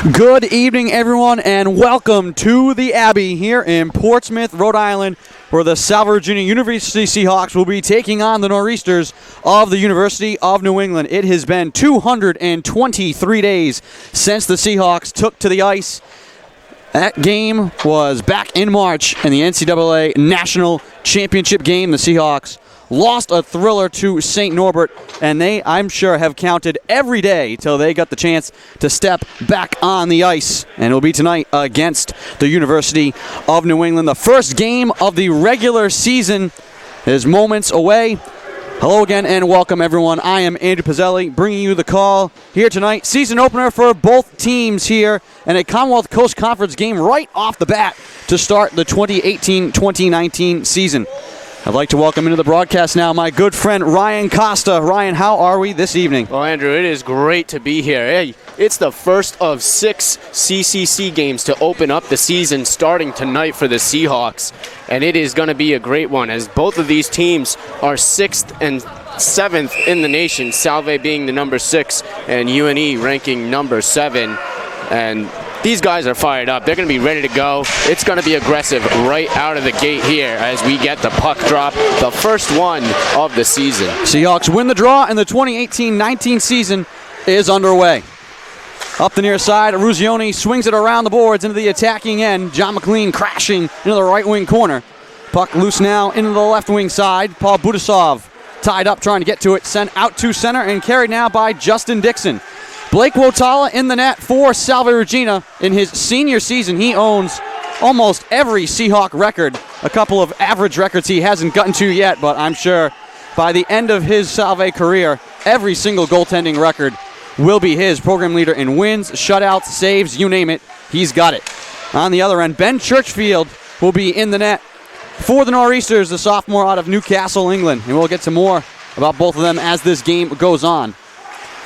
Good evening, everyone, and welcome to the Abbey here in Portsmouth, Rhode Island, where the Salve Regina University Seahawks will be taking on the Nor'easters of the University of New England. It has been 223 days since the Seahawks took to the ice. That game was back in March in the NCAA National Championship game. The Seahawks lost a thriller to St. Norbert, and they, I'm sure, have counted every day till they got the chance to step back on the ice. And it'll be tonight against the University of New England. The first game of the regular season is moments away. Hello again and welcome, everyone. I am Andrew Pizzelli, bringing you the call here tonight. Season opener for both teams here, and a Commonwealth Coast Conference game right off the bat to start the 2018-2019 season. I'd like to welcome into the broadcast now my good friend Ryan Costa. Ryan, how are we this evening? Well, Andrew, it is great to be here. Hey, it's the first of 6 CCC games to open up the season starting tonight for the Seahawks, and it is going to be a great one as both of these teams are 6th and 7th in the nation, Salve being the number 6 and UNE ranking number 7. And these guys are fired up. They're going to be ready to go. It's going to be aggressive right out of the gate here as we get the puck drop, the first one of the season. Seahawks win the draw, and the 2018-19 season is underway. Up the near side, Ruzioni swings it around the boards into the attacking end. John McLean crashing into the right wing corner. Puck loose now into the left wing side. Paul Budasov tied up trying to get to it. Sent out to center and carried now by Justin Dixon. Blake Wotala in the net for Salve Regina. In his senior season, he owns almost every Seahawk record. A couple of average records he hasn't gotten to yet, but I'm sure by the end of his Salve career, every single goaltending record will be his. Program leader in wins, shutouts, saves, you name it, he's got it. On the other end, Ben Churchfield will be in the net for the Nor'easters, the sophomore out of Newcastle, England. And we'll get to more about both of them as this game goes on.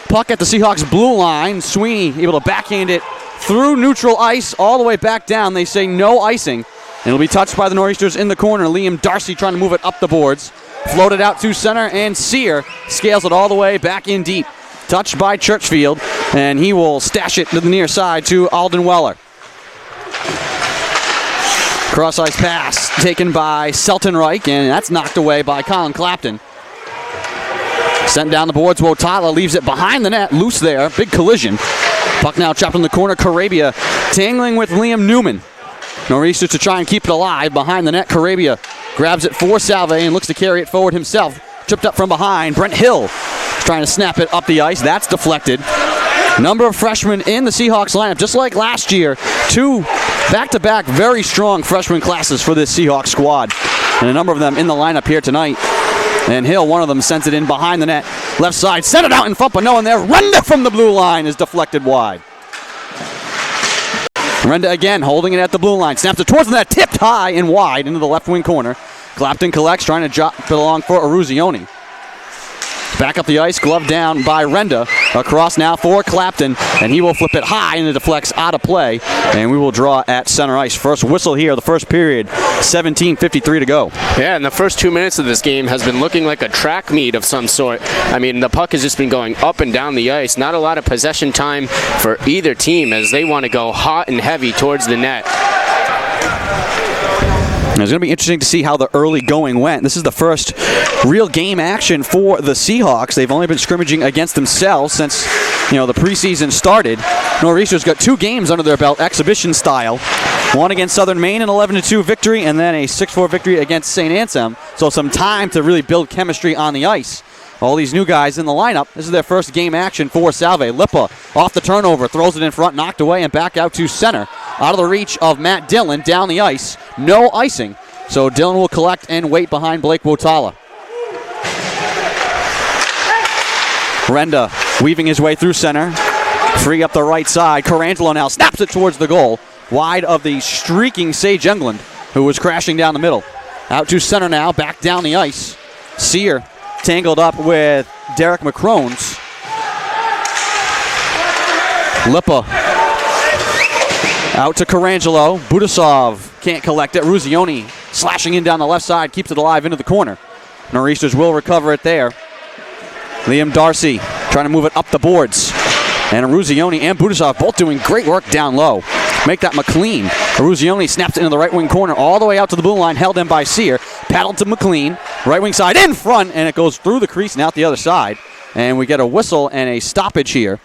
Puck at the Seahawks blue line. Sweeney able to backhand it through neutral ice all the way back down. They say no icing. And it'll be touched by the Nor'easters in the corner. Liam Darcy trying to move it up the boards. Floated out to center, and Sear scales it all the way back in deep. Touched by Churchfield, and he will stash it to the near side to Alden Weller. Cross ice pass taken by Seltenreich, and that's knocked away by Colin Clapton. Sent down the boards, Wotala leaves it behind the net, loose there, big collision. Puck now chopped in the corner, Carabia tangling with Liam Newman. Nor'easters to try and keep it alive behind the net. Carabia grabs it for Salve and looks to carry it forward himself. Tripped up from behind, Brent Hill trying to snap it up the ice, that's deflected. Number of freshmen in the Seahawks lineup, just like last year. 2 back-to-back very strong freshman classes for this Seahawks squad. And a number of them in the lineup here tonight. And Hill, one of them, sends it in behind the net. Left side, sent it out in front, but no one there. Renda from the blue line is deflected wide. Renda again, holding it at the blue line. Snaps it towards the net, tipped high and wide into the left wing corner. Clapton collects, trying to drop it along for Aruzioni. Back up the ice, glove down by Renda. Across now for Clapton, and he will flip it high, and it deflects out of play. And we will draw at center ice. First whistle here, the first period, 17:53 to go. Yeah, and the first 2 minutes of this game has been looking like a track meet of some sort. I mean, the puck has just been going up and down the ice. Not a lot of possession time for either team as they want to go hot and heavy towards the net. It's going to be interesting to see how the early going went. This is the first real game action for the Seahawks. They've only been scrimmaging against themselves since, the preseason started. Nor'easters got 2 games under their belt, exhibition style. One against Southern Maine, an 11-2 victory, and then a 6-4 victory against St. Anselm. So some time to really build chemistry on the ice. All these new guys in the lineup. This is their first game action for Salve. Lippa off the turnover, throws it in front, knocked away, and back out to center. Out of the reach of Matt Dillon, down the ice. No icing. So Dillon will collect and wait behind Blake Wotala. Renda weaving his way through center. Free up the right side. Carangelo now snaps it towards the goal. Wide of the streaking Sage England, who was crashing down the middle. Out to center now, back down the ice. Sear tangled up with Derek McCrones. Lippa out to Carangelo. Budasov can't collect it. Ruzioni slashing in down the left side, keeps it alive into the corner. Nor'easters will recover it there. Liam Darcy trying to move it up the boards. And Aruzioni and Budasov both doing great work down low. Make that McLean. Aruzioni snaps it into the right wing corner all the way out to the blue line, held in by Sear. Paddled to McLean, right wing side in front, and it goes through the crease and out the other side. And we get a whistle and a stoppage here.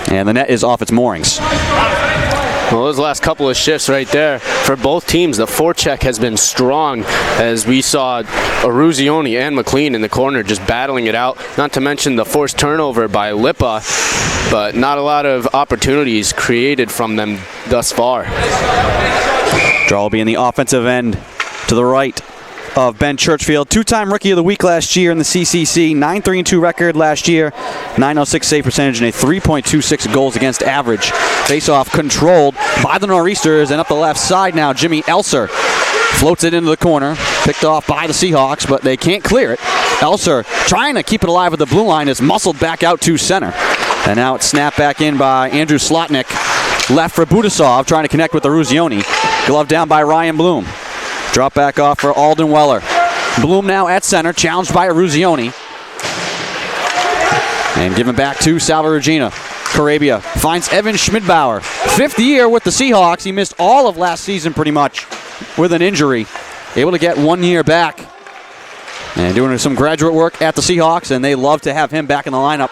And the net is off its moorings. Well, those last couple of shifts right there for both teams, the forecheck has been strong as we saw Aruzioni and McLean in the corner just battling it out. Not to mention the forced turnover by Lipa, but not a lot of opportunities created from them thus far. Draw will be in the offensive end to the right of Ben Churchfield. Two-time Rookie of the Week last year in the CCC. 9-3-2 record last year. 906 save percentage and a 3.26 goals against average. Face-off controlled by the Nor'easters, and up the left side now, Jimmy Elser floats it into the corner. Picked off by the Seahawks, but they can't clear it. Elser, trying to keep it alive with the blue line, is muscled back out to center. And now it's snapped back in by Andrew Slotnick. Left for Budasov, trying to connect with Aruzioni. Glove down by Ryan Bloom. Drop back off for Alden Weller. Bloom now at center, challenged by Aruzioni. And given back to Salve Regina. Carabia finds Evan Schmidbauer. 5th year with the Seahawks. He missed all of last season pretty much with an injury. Able to get 1 year back. And doing some graduate work at the Seahawks, and they love to have him back in the lineup.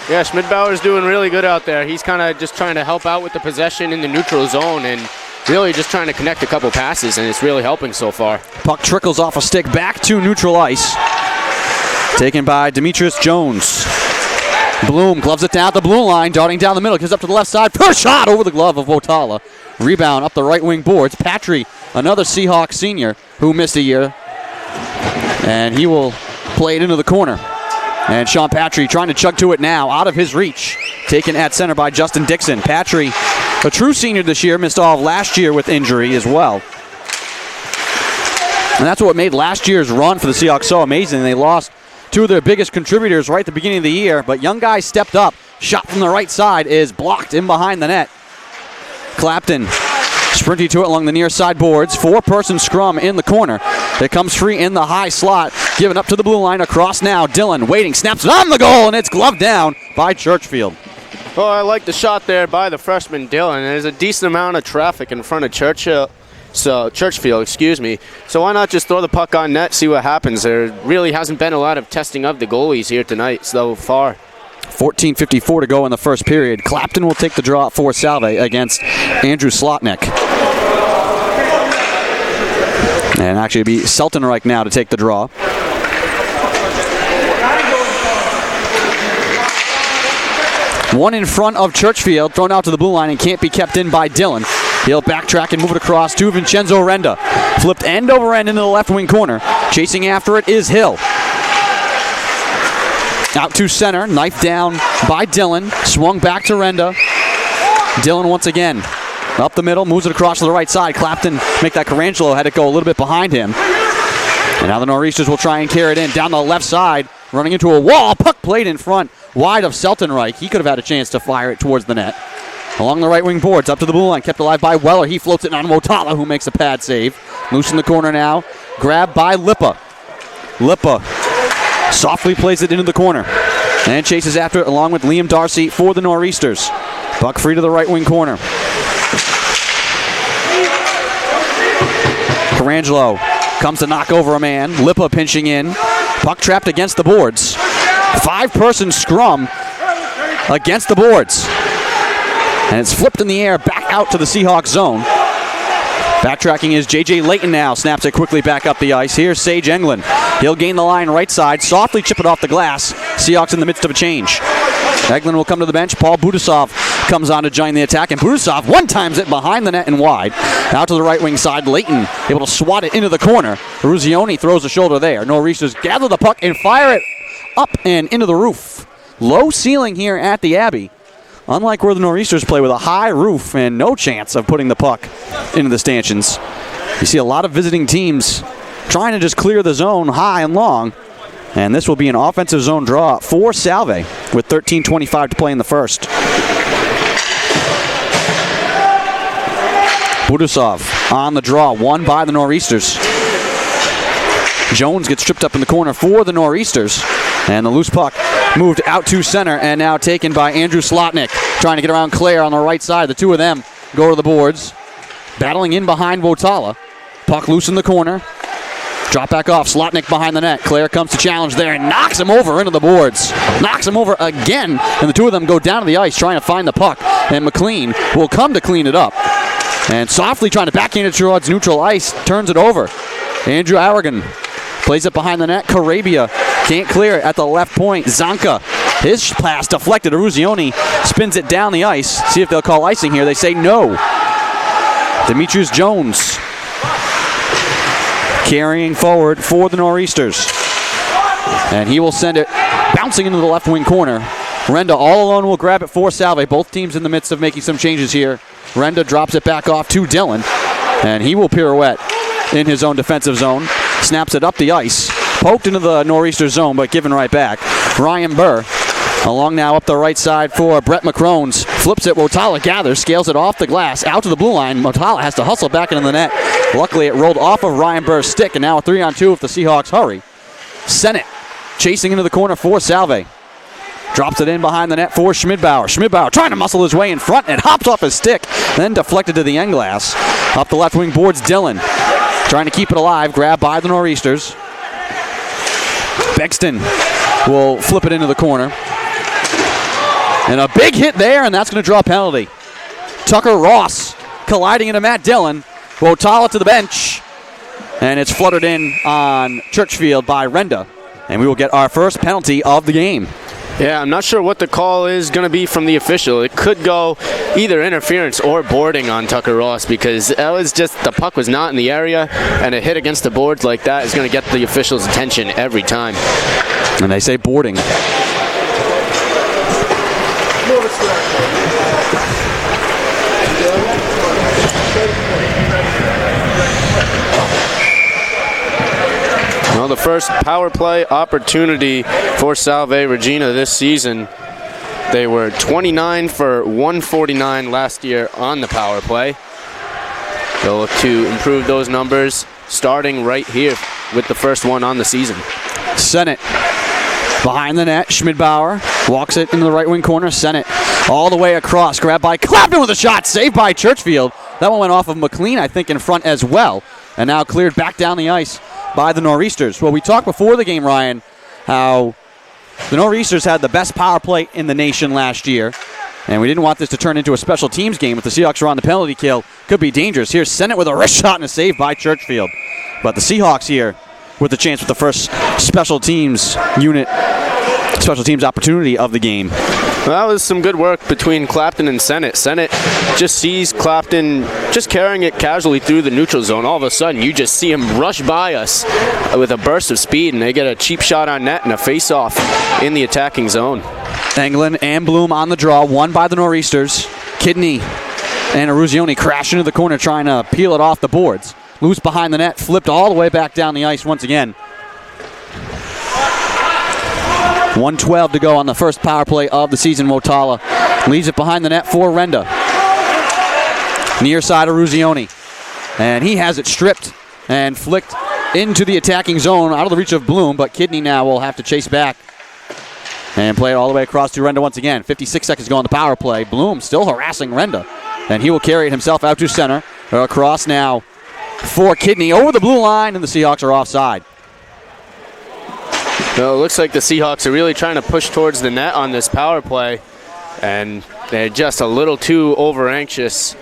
Yeah, Schmidbauer's doing really good out there. He's kind of just trying to help out with the possession in the neutral zone and really just trying to connect a couple passes, and it's really helping so far. Puck trickles off a stick back to neutral ice. Taken by Demetrius Jones. Bloom gloves it down at the blue line, darting down the middle, gives up to the left side. First shot over the glove of Wotala. Rebound up the right wing boards. Patry, another Seahawks senior who missed a year. And he will play it into the corner. And Sean Patry trying to chug to it now, out of his reach. Taken at center by Justin Dixon. Patry, a true senior this year, missed all of last year with injury as well. And that's what made last year's run for the Seahawks so amazing. They lost two of their biggest contributors right at the beginning of the year, but young guys stepped up. Shot from the right side is blocked in behind the net. Clapton sprinting to it along the near side boards. 4-person scrum in the corner. It comes free in the high slot. Given up to the blue line across now. Dillon waiting, snaps it on the goal, and it's gloved down by Churchfield. Well, I like the shot there by the freshman Dillon. There's a decent amount of traffic in front of Churchfield, So why not just throw the puck on net, see what happens? There really hasn't been a lot of testing of the goalies here tonight so far. 14:54 to go in the first period. Clapton will take the draw for Salve against Andrew Slotnick. And actually it'll be Seltenreich now to take the draw. One in front of Churchfield, thrown out to the blue line and can't be kept in by Dillon. He'll backtrack and move it across to Vincenzo Renda. Flipped end over end into the left wing corner. Chasing after it is Hill. Out to center, knife down by Dillon. Swung back to Renda. Dillon once again. Up the middle, moves it across to the right side. Clapton make that Carangelo, had to go a little bit behind him. And now the Nor'easters will try and carry it in. Down the left side, running into a wall. Puck played in front, wide of Seltenreich. He could have had a chance to fire it towards the net. Along the right wing boards, up to the blue line, kept alive by Weller. He floats it on Wotala, who makes a pad save. Loose in the corner now, grabbed by Lipa. Lipa softly plays it into the corner and chases after it along with Liam Darcy for the Nor'easters. Puck free to the right wing corner. Carangelo comes to knock over a man. Lipa pinching in. Puck trapped against the boards. 5-person scrum against the boards. And it's flipped in the air back out to the Seahawks zone. Backtracking is J.J. Layton now. Snaps it quickly back up the ice. Here's Sage Englund. He'll gain the line right side. Softly chip it off the glass. Seahawks in the midst of a change. Englund will come to the bench. Paul Budasov comes on to join the attack. And Budasov one-times it behind the net and wide. Out to the right wing side. Layton able to swat it into the corner. Ruzioni throws a shoulder there. Nor'easters gather the puck and fire it up and into the roof. Low ceiling here at the Abbey. Unlike where the Nor'easters play with a high roof and no chance of putting the puck into the stanchions. You see a lot of visiting teams trying to just clear the zone high and long. And this will be an offensive zone draw for Salve with 13:25 to play in the first. Budasov on the draw, won by the Nor'easters. Jones gets tripped up in the corner for the Nor'easters. And the loose puck moved out to center and now taken by Andrew Slotnick. Trying to get around Claire on the right side. The two of them go to the boards. Battling in behind Wotala. Puck loose in the corner. Drop back off. Slotnick behind the net. Claire comes to challenge there and knocks him over into the boards. Knocks him over again. And the two of them go down to the ice trying to find the puck. And McLean will come to clean it up. And softly trying to backhand it towards neutral ice. Turns it over. Andrew Aragon plays it behind the net. Carabia can't clear it at the left point. Zanka, his pass deflected. Eruzione spins it down the ice. See if they'll call icing here. They say no. Demetrius Jones carrying forward for the Nor'easters. And he will send it bouncing into the left wing corner. Renda all alone will grab it for Salve. Both teams in the midst of making some changes here. Renda drops it back off to Dillon. And he will pirouette in his own defensive zone. Snaps it up the ice. Poked into the Nor'easter zone, but given right back. Ryan Burr along now up the right side for Brett McCrones. Flips it. Wotala gathers. Scales it off the glass. Out to the blue line. Wotala has to hustle back into the net. Luckily, it rolled off of Ryan Burr's stick, and now a 3-on-2 if the Seahawks hurry. Sennett chasing into the corner for Salve. Drops it in behind the net for Schmidbauer. Schmidbauer trying to muscle his way in front and hops off his stick, then deflected to the end glass. Up the left wing boards, Dillon. Trying to keep it alive. Grabbed by the Nor'easters. Bexton will flip it into the corner. And a big hit there, and that's going to draw a penalty. Tucker Ross colliding into Matt Dillon. Wotala to the bench. And it's fluttered in on Churchfield by Renda. And we will get our first penalty of the game. Yeah, I'm not sure what the call is going to be from the official. It could go either interference or boarding on Tucker Ross, because that was just, the puck was not in the area, and a hit against the boards like that is going to get the official's attention every time. And they say boarding. Well, the first power play opportunity for Salve Regina this season. They were 29 for 149 last year on the power play. They'll look to improve those numbers starting right here with the first one on the season. Sennett behind the net. Schmidbauer walks it into the right wing corner. Sennett all the way across. Grabbed by Clapton with a shot. Saved by Churchfield. That one went off of McLean, I think, in front as well. And now cleared back down the ice by the Nor'easters. Well, we talked before the game, Ryan, how the Nor'easters had the best power play in the nation last year. And we didn't want this to turn into a special teams game. If the Seahawks are on the penalty kill, could be dangerous. Here's Sennett with a wrist shot and a save by Churchfield. But the Seahawks here with the chance with the first special teams opportunity of the game. Well, that was some good work between Clapton and Sennett. Sennett just sees Clapton just carrying it casually through the neutral zone. All of a sudden, you just see him rush by us with a burst of speed, and they get a cheap shot on net and a face-off in the attacking zone. Englund and Bloom on the draw, won by the Nor'easters. Kidney and Eruzione crash into the corner trying to peel it off the boards. Loose behind the net, flipped all the way back down the ice once again. 1:12 to go on the first power play of the season. Wotala leaves it behind the net for Renda. Near side of Eruzione. And he has it stripped and flicked into the attacking zone out of the reach of Bloom, but Kidney now will have to chase back and play it all the way across to Renda once again. 56 seconds to go on the power play. Bloom still harassing Renda. And he will carry it himself out to center. Across now for Kidney over the blue line, and the Seahawks are offside. Well, it looks like the Seahawks are really trying to push towards the net on this power play, and they're just a little too over-anxious.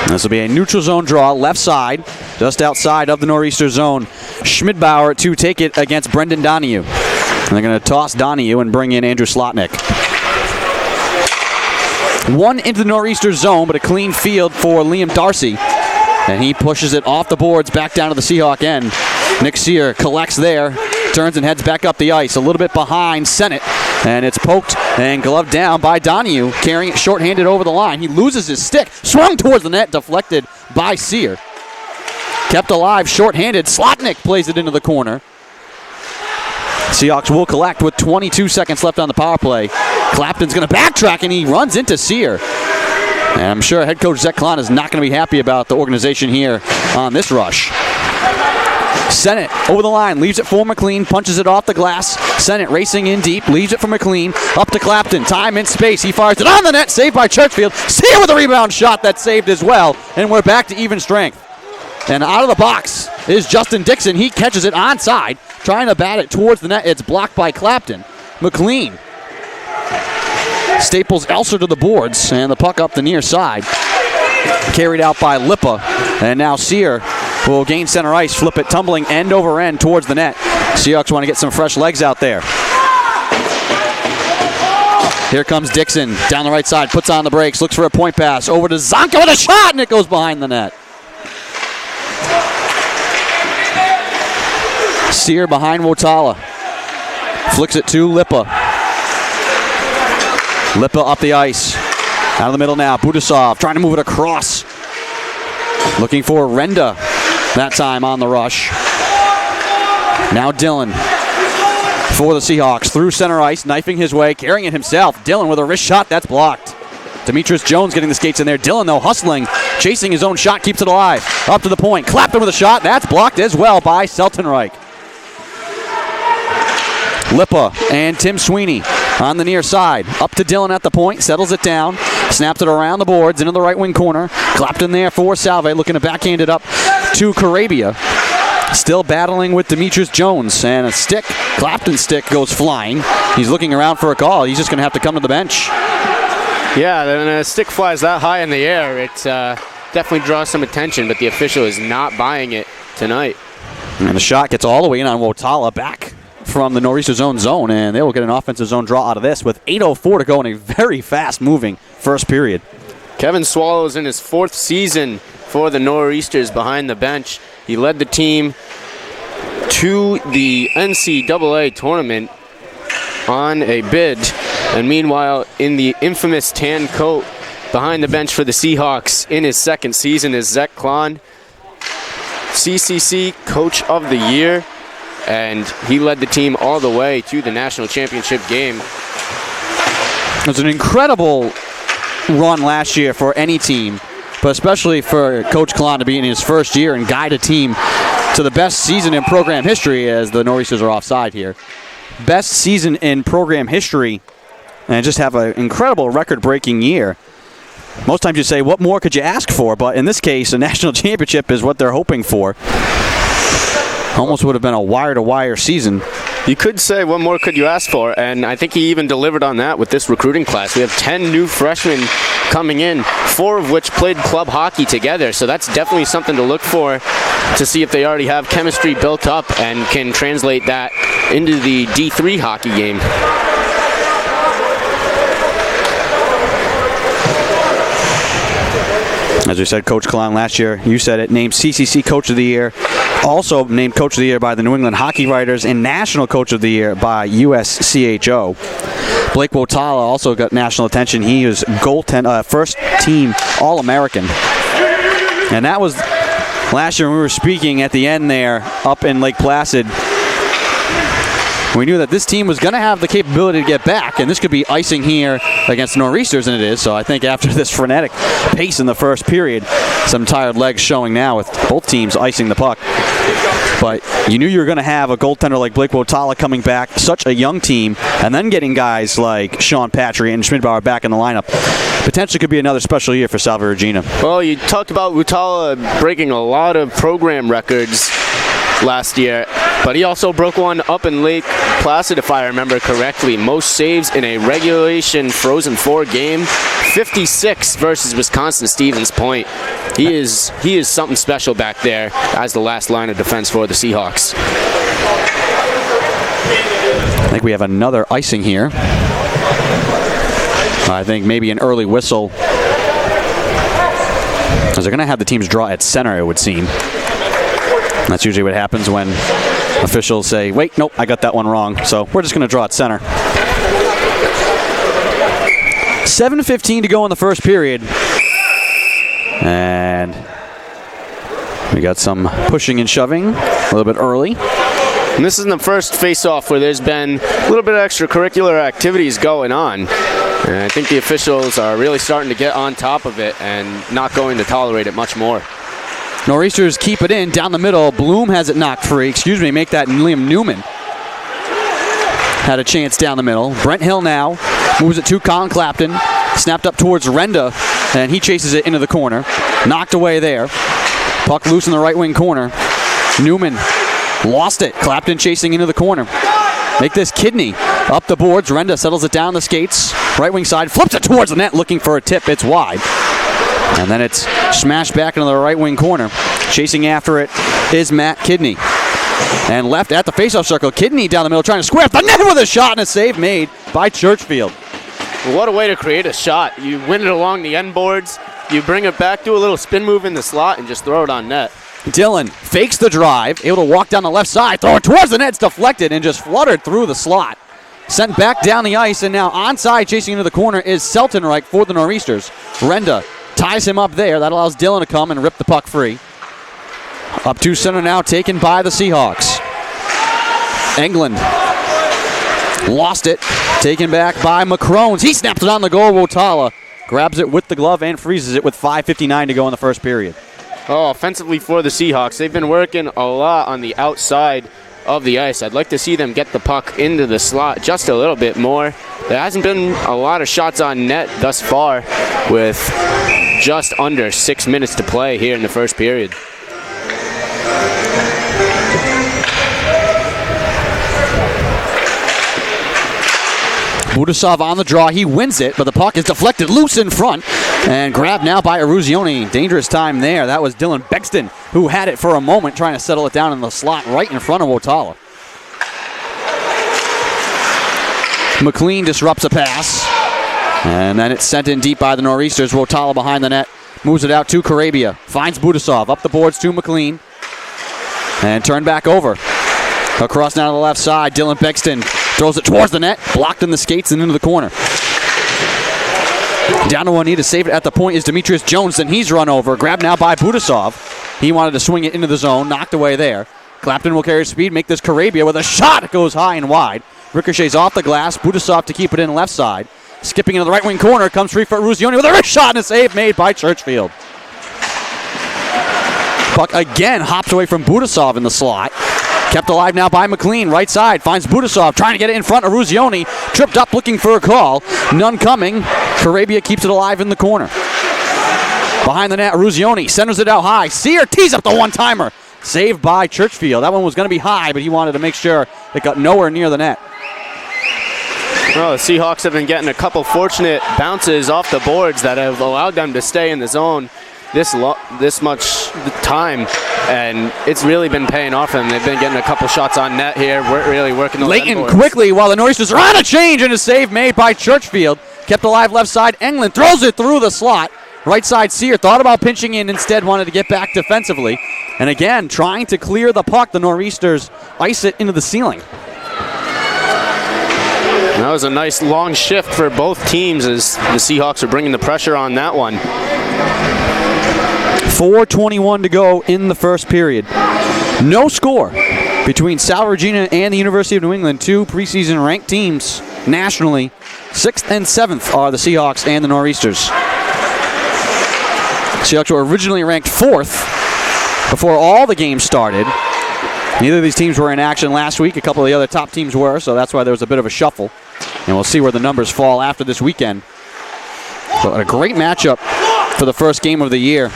This will be a neutral zone draw, left side, just outside of the Nor'easter zone. Schmidbauer to take it against Brendan Donahue. And they're going to toss Donahue and bring in Andrew Slotnick. One into the Nor'easter zone, but a clean field for Liam Darcy. And he pushes it off the boards back down to the Seahawk end. Nick Sear collects there, turns and heads back up the ice, a little bit behind Sennett, and it's poked and gloved down by Donahue, carrying it shorthanded over the line. He loses his stick, swung towards the net, deflected by Sear. Kept alive, shorthanded. Slotnick plays it into the corner. Seahawks will collect with 22 seconds left on the power play. Clapton's going to backtrack, and he runs into Sear. And I'm sure head coach Zach Klon is not going to be happy about the organization here on this rush. Sennett over the line, leaves it for McLean, punches it off the glass. Sennett racing in deep, leaves it for McLean, up to Clapton, time and space. He fires it on the net, saved by Churchfield. Sear with a rebound shot that's saved as well, and we're back to even strength. And out of the box is Justin Dixon. He catches it onside, trying to bat it towards the net. It's blocked by Clapton. McLean staples Elser to the boards, and the puck up the near side. Carried out by Lippa, and now Sear will gain center ice, flip it tumbling end over end towards the net. Seahawks want to get some fresh legs out there. Here comes Dixon down the right side, puts on the brakes, looks for a point pass, over to Zonka with a shot, and it goes behind the net. Sear behind Wotala. Flicks it to Lippa. Lippa up the ice. Out of the middle now. Budasov trying to move it across. Looking for Renda. That time on the rush. Now Dillon for the Seahawks. Through center ice. Knifing his way. Carrying it himself. Dillon with a wrist shot. That's blocked. Demetrius Jones getting the skates in there. Dillon, though, hustling. Chasing his own shot. Keeps it alive. Up to the point. Clapton with a shot. That's blocked as well by Seltenreich. Lippa and Tim Sweeney on the near side. Up to Dillon at the point. Settles it down. Snaps it around the boards into the right wing corner. Clapton there for Salve. Looking to backhand it up to Carabia. Still battling with Demetrius Jones. And a stick. Clapton's stick goes flying. He's looking around for a call. He's just going to have to come to the bench. Yeah, when a stick flies that high in the air, it definitely draws some attention, but the official is not buying it tonight. And the shot gets all the way in on Wotala, back from the nor'easter zone, and they will get an offensive zone draw out of this with 8:04 to go in a very fast-moving first period. Kevin Swallows in his 4th season for the Nor'easters behind the bench. He led the team to the NCAA tournament on a bid, and meanwhile, in the infamous tan coat behind the bench for the Seahawks in his 2nd season is Zach Klon, CCC Coach of the Year, and he led the team all the way to the national championship game. It was an incredible run last year for any team, but especially for Coach Klon to be in his first year and guide a team to the best season in program history, as the Nor'easters are offside here. Best season in program history, and just have an incredible record-breaking year. Most times you say, what more could you ask for? But in this case, a national championship is what they're hoping for. Almost would have been a wire-to-wire season. You could say, what more could you ask for? And I think he even delivered on that with this recruiting class. We have 10 new freshmen coming in, 4 of which played club hockey together. So that's definitely something to look for, to see if they already have chemistry built up and can translate that into the D3 hockey game. As we said, Coach Klon last year, you said it, named CCC Coach of the Year. Also named Coach of the Year by the New England Hockey Writers and National Coach of the Year by USCHO. Blake Wotala also got national attention. He was first team All-American. And that was last year when we were speaking at the end there up in Lake Placid. We knew that this team was going to have the capability to get back, and this could be icing here against Nor'easters, and it is. So I think after this frenetic pace in the first period, some tired legs showing now with both teams icing the puck. But you knew you were going to have a goaltender like Blake Wotala coming back, such a young team, and then getting guys like Sean Patry and Schmidbauer back in the lineup. Potentially could be another special year for Salve Regina. Well, you talked about Wotala breaking a lot of program records last year, but he also broke one up in Lake Placid, if I remember correctly. Most saves in a regulation Frozen 4 game, 56 versus Wisconsin Stevens Point. He is something special back there as the last line of defense for the Seahawks. I think we have another icing here. I think maybe an early whistle, as they're going to have the teams draw at center, it would seem. That's usually what happens when officials say, wait, nope, I got that one wrong. So we're just going to draw at center. 7:15 to go in the first period. And we got some pushing and shoving a little bit early. And this is the first face-off where there's been a little bit of extracurricular activities going on. And I think the officials are really starting to get on top of it and not going to tolerate it much more. Nor'easters keep it in down the middle. Bloom has it knocked free. Make that Liam Newman. Had a chance down the middle. Brent Hill now moves it to Colin Clapton. Snapped up towards Renda, and he chases it into the corner. Knocked away there. Puck loose in the right wing corner. Newman lost it. Clapton chasing into the corner. Make this Kidney up the boards. Renda settles it down the skates. Right wing side, flips it towards the net looking for a tip. It's wide. And then it's smashed back into the right wing corner. Chasing after it is Matt Kidney. And left at the faceoff circle. Kidney down the middle trying to square up the net with a shot, and a save made by Churchfield. What a way to create a shot. You win it along the end boards, you bring it back, do a little spin move in the slot, and just throw it on net. Dillon fakes the drive, able to walk down the left side, throw it towards the net, it's deflected, and just fluttered through the slot. Sent back down the ice, and now onside chasing into the corner is Seltenreich for the Nor'easters. Renda ties him up there. That allows Dillon to come and rip the puck free. Up to center now, taken by the Seahawks. England lost it, taken back by McCrones. He snaps it on the goal. Wotala grabs it with the glove and freezes it with 5:59 to go in the first period. Oh, offensively for the Seahawks, they've been working a lot on the outside of the ice. I'd like to see them get the puck into the slot just a little bit more. There hasn't been a lot of shots on net thus far, with just under 6 minutes to play here in the first period. Budasov on the draw. He wins it, but the puck is deflected loose in front and grabbed now by Eruzione. Dangerous time there. That was Dylan Bexton who had it for a moment, trying to settle it down in the slot right in front of Wotala. McLean disrupts a pass, and then it's sent in deep by the Nor'easters. Wotala behind the net, moves it out to Karabia. Finds Budasov up the boards to McLean, and turned back over. Across now to the left side, Dylan Bexton throws it towards the net, blocked in the skates and into the corner. Down to one knee to save it at the point is Demetrius Jones, and he's run over. Grabbed now by Budasov. He wanted to swing it into the zone, knocked away there. Clapton will carry speed, make this Karabia with a shot. It goes high and wide. Ricochets off the glass. Budasov to keep it in left side. Skipping into the right wing corner, comes free for Eruzione with a wrist shot and a save made by Churchfield. Puck again hops away from Budasov in the slot. Kept alive now by McLean, right side, finds Budasov, trying to get it in front of Eruzione. Tripped up looking for a call. None coming. Karabia keeps it alive in the corner. Behind the net, Eruzione centers it out high. Sear tees up the one-timer. Saved by Churchfield. That one was going to be high, but he wanted to make sure it got nowhere near the net. Well, the Seahawks have been getting a couple fortunate bounces off the boards that have allowed them to stay in the zone this much time, and it's really been paying off for them. They've been getting a couple shots on net here. We're really working those Leighton boards. Quickly while the Nor'easters are on a change, and a save made by Churchfield. Kept alive left side. Englund throws it through the slot. Right side, Sear thought about pinching in, instead wanted to get back defensively. And again, trying to clear the puck, the Nor'easters ice it into the ceiling. That was a nice long shift for both teams as the Seahawks are bringing the pressure on that one. 4:21 to go in the first period. No score between Salve Regina and the University of New England, two preseason ranked teams nationally. 6th and 7th are the Seahawks and the Nor'easters. Seahawks were originally ranked 4th before all the games started. Neither of these teams were in action last week. A couple of the other top teams were, so that's why there was a bit of a shuffle. And we'll see where the numbers fall after this weekend. But a great matchup for the first game of the year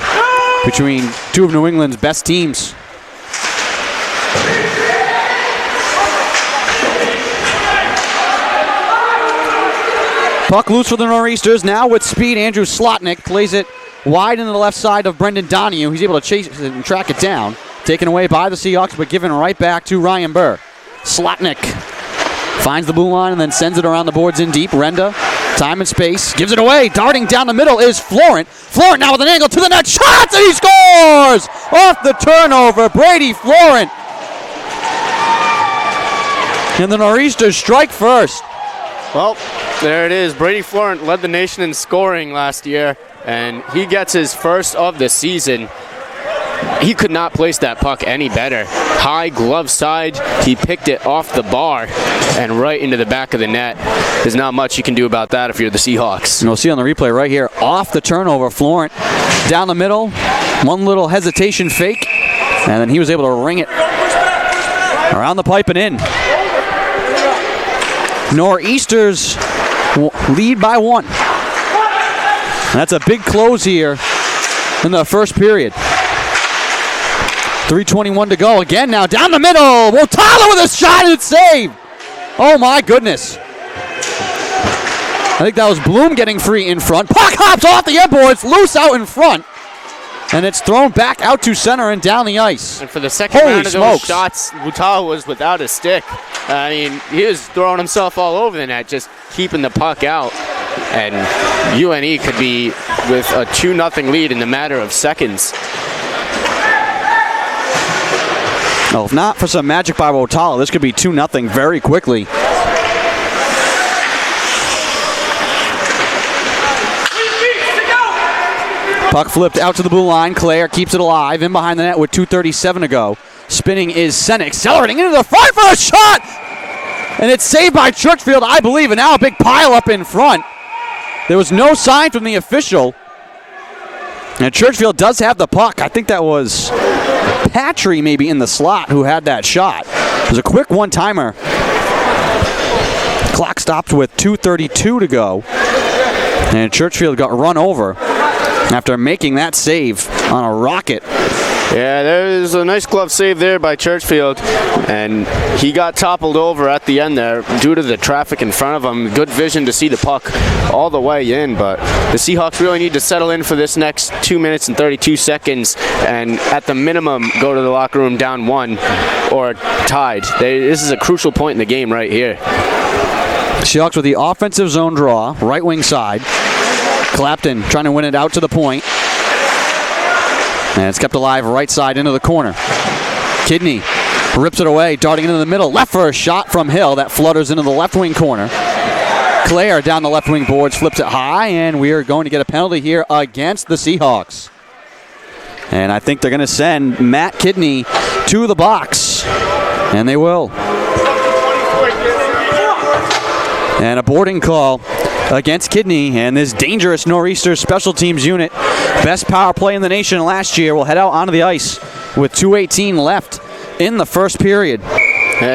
between two of New England's best teams. Puck loose for the Nor'easters. Now with speed, Andrew Slotnick plays it wide into the left side of Brendan Donahue. He's able to chase it and track it down. Taken away by the Seahawks, but given right back to Ryan Burr. Slotnick finds the blue line and then sends it around the boards in deep. Renda, time and space, gives it away. Darting down the middle is Florent. Florent now with an angle to the net. Shots, and he scores! Off the turnover, Brady Florent. And the Nor'easters strike first. Well, there it is. Brady Florent led the nation in scoring last year, and he gets his first of the season. He could not place that puck any better. High glove side, he picked it off the bar and right into the back of the net. There's not much you can do about that if you're the Seahawks. And we'll see on the replay right here, off the turnover, Florent down the middle, One little hesitation fake, and then he was able to ring it around the pipe and in. Nor'easters lead by 1. And that's a big close here in the first period. 3:21 to go. Again now down the middle. Wotala with a shot and it's saved. Oh my goodness. I think that was Bloom getting free in front. Puck hops off the end board. It's loose out in front. And it's thrown back out to center and down the ice. And for the second round of those shots, Wotala was without a stick. I mean, he was throwing himself all over the net, just keeping the puck out. And UNE could be with a 2-0 lead in the matter of seconds. Oh, if not for some magic by Wotala, this could be 2-0 very quickly. Puck flipped out to the blue line. Claire keeps it alive. In behind the net with 2:37 to go. Spinning is Senna, accelerating into the front for a shot! And it's saved by Churchfield, I believe, and now a big pile up in front. There was no sign from the official. And Churchfield does have the puck. I think that was Patry maybe in the slot who had that shot. It was a quick one-timer. Clock stopped with 2:32 to go. And Churchfield got run over after making that save on a rocket. Yeah, there's a nice glove save there by Churchfield, and he got toppled over at the end there due to the traffic in front of him. Good vision to see the puck all the way in, but the Seahawks really need to settle in for this next 2 minutes and 32 seconds and at the minimum go to the locker room down 1 or tied. This is a crucial point in the game right here. Seahawks with the offensive zone draw, right wing side. Clapton trying to win it out to the point. And it's kept alive right side into the corner. Kidney rips it away, darting into the middle. Left for a shot from Hill. That flutters into the left wing corner. Claire down the left wing boards, flips it high, and we are going to get a penalty here against the Seahawks. And I think they're going to send Matt Kidney to the box. And they will. And a boarding call against Kidney and this dangerous Nor'easter special teams unit. Best power play in the nation last year will head out onto the ice with 2:18 left in the first period.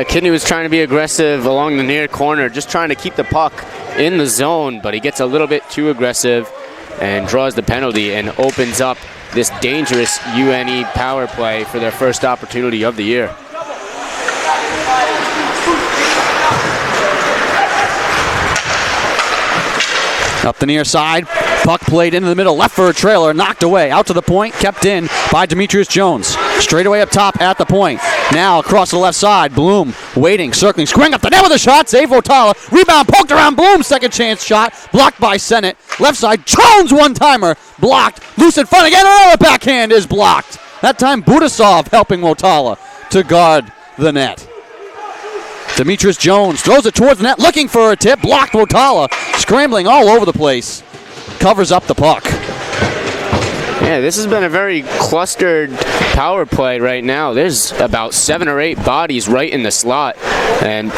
Kidney was trying to be aggressive along the near corner, just trying to keep the puck in the zone, but he gets a little bit too aggressive and draws the penalty and opens up this dangerous UNE power play for their first opportunity of the year. Up the near side, puck played into the middle, left for a trailer, knocked away, out to the point, kept in by Demetrius Jones. Straight away up top at the point. Now across the left side, Bloom waiting, circling, squaring up the net with a shot, save Wotala. Rebound poked around Bloom, second chance shot, blocked by Sennett. Left side, Jones one-timer, blocked, loose in front again, another backhand is blocked. That time Budasov helping Wotala to guard the net. Demetrius Jones throws it towards the net, looking for a tip, blocked Wotala, scrambling all over the place, covers up the puck. Yeah, this has been a very clustered power play right now. There's about 7 or 8 bodies right in the slot, and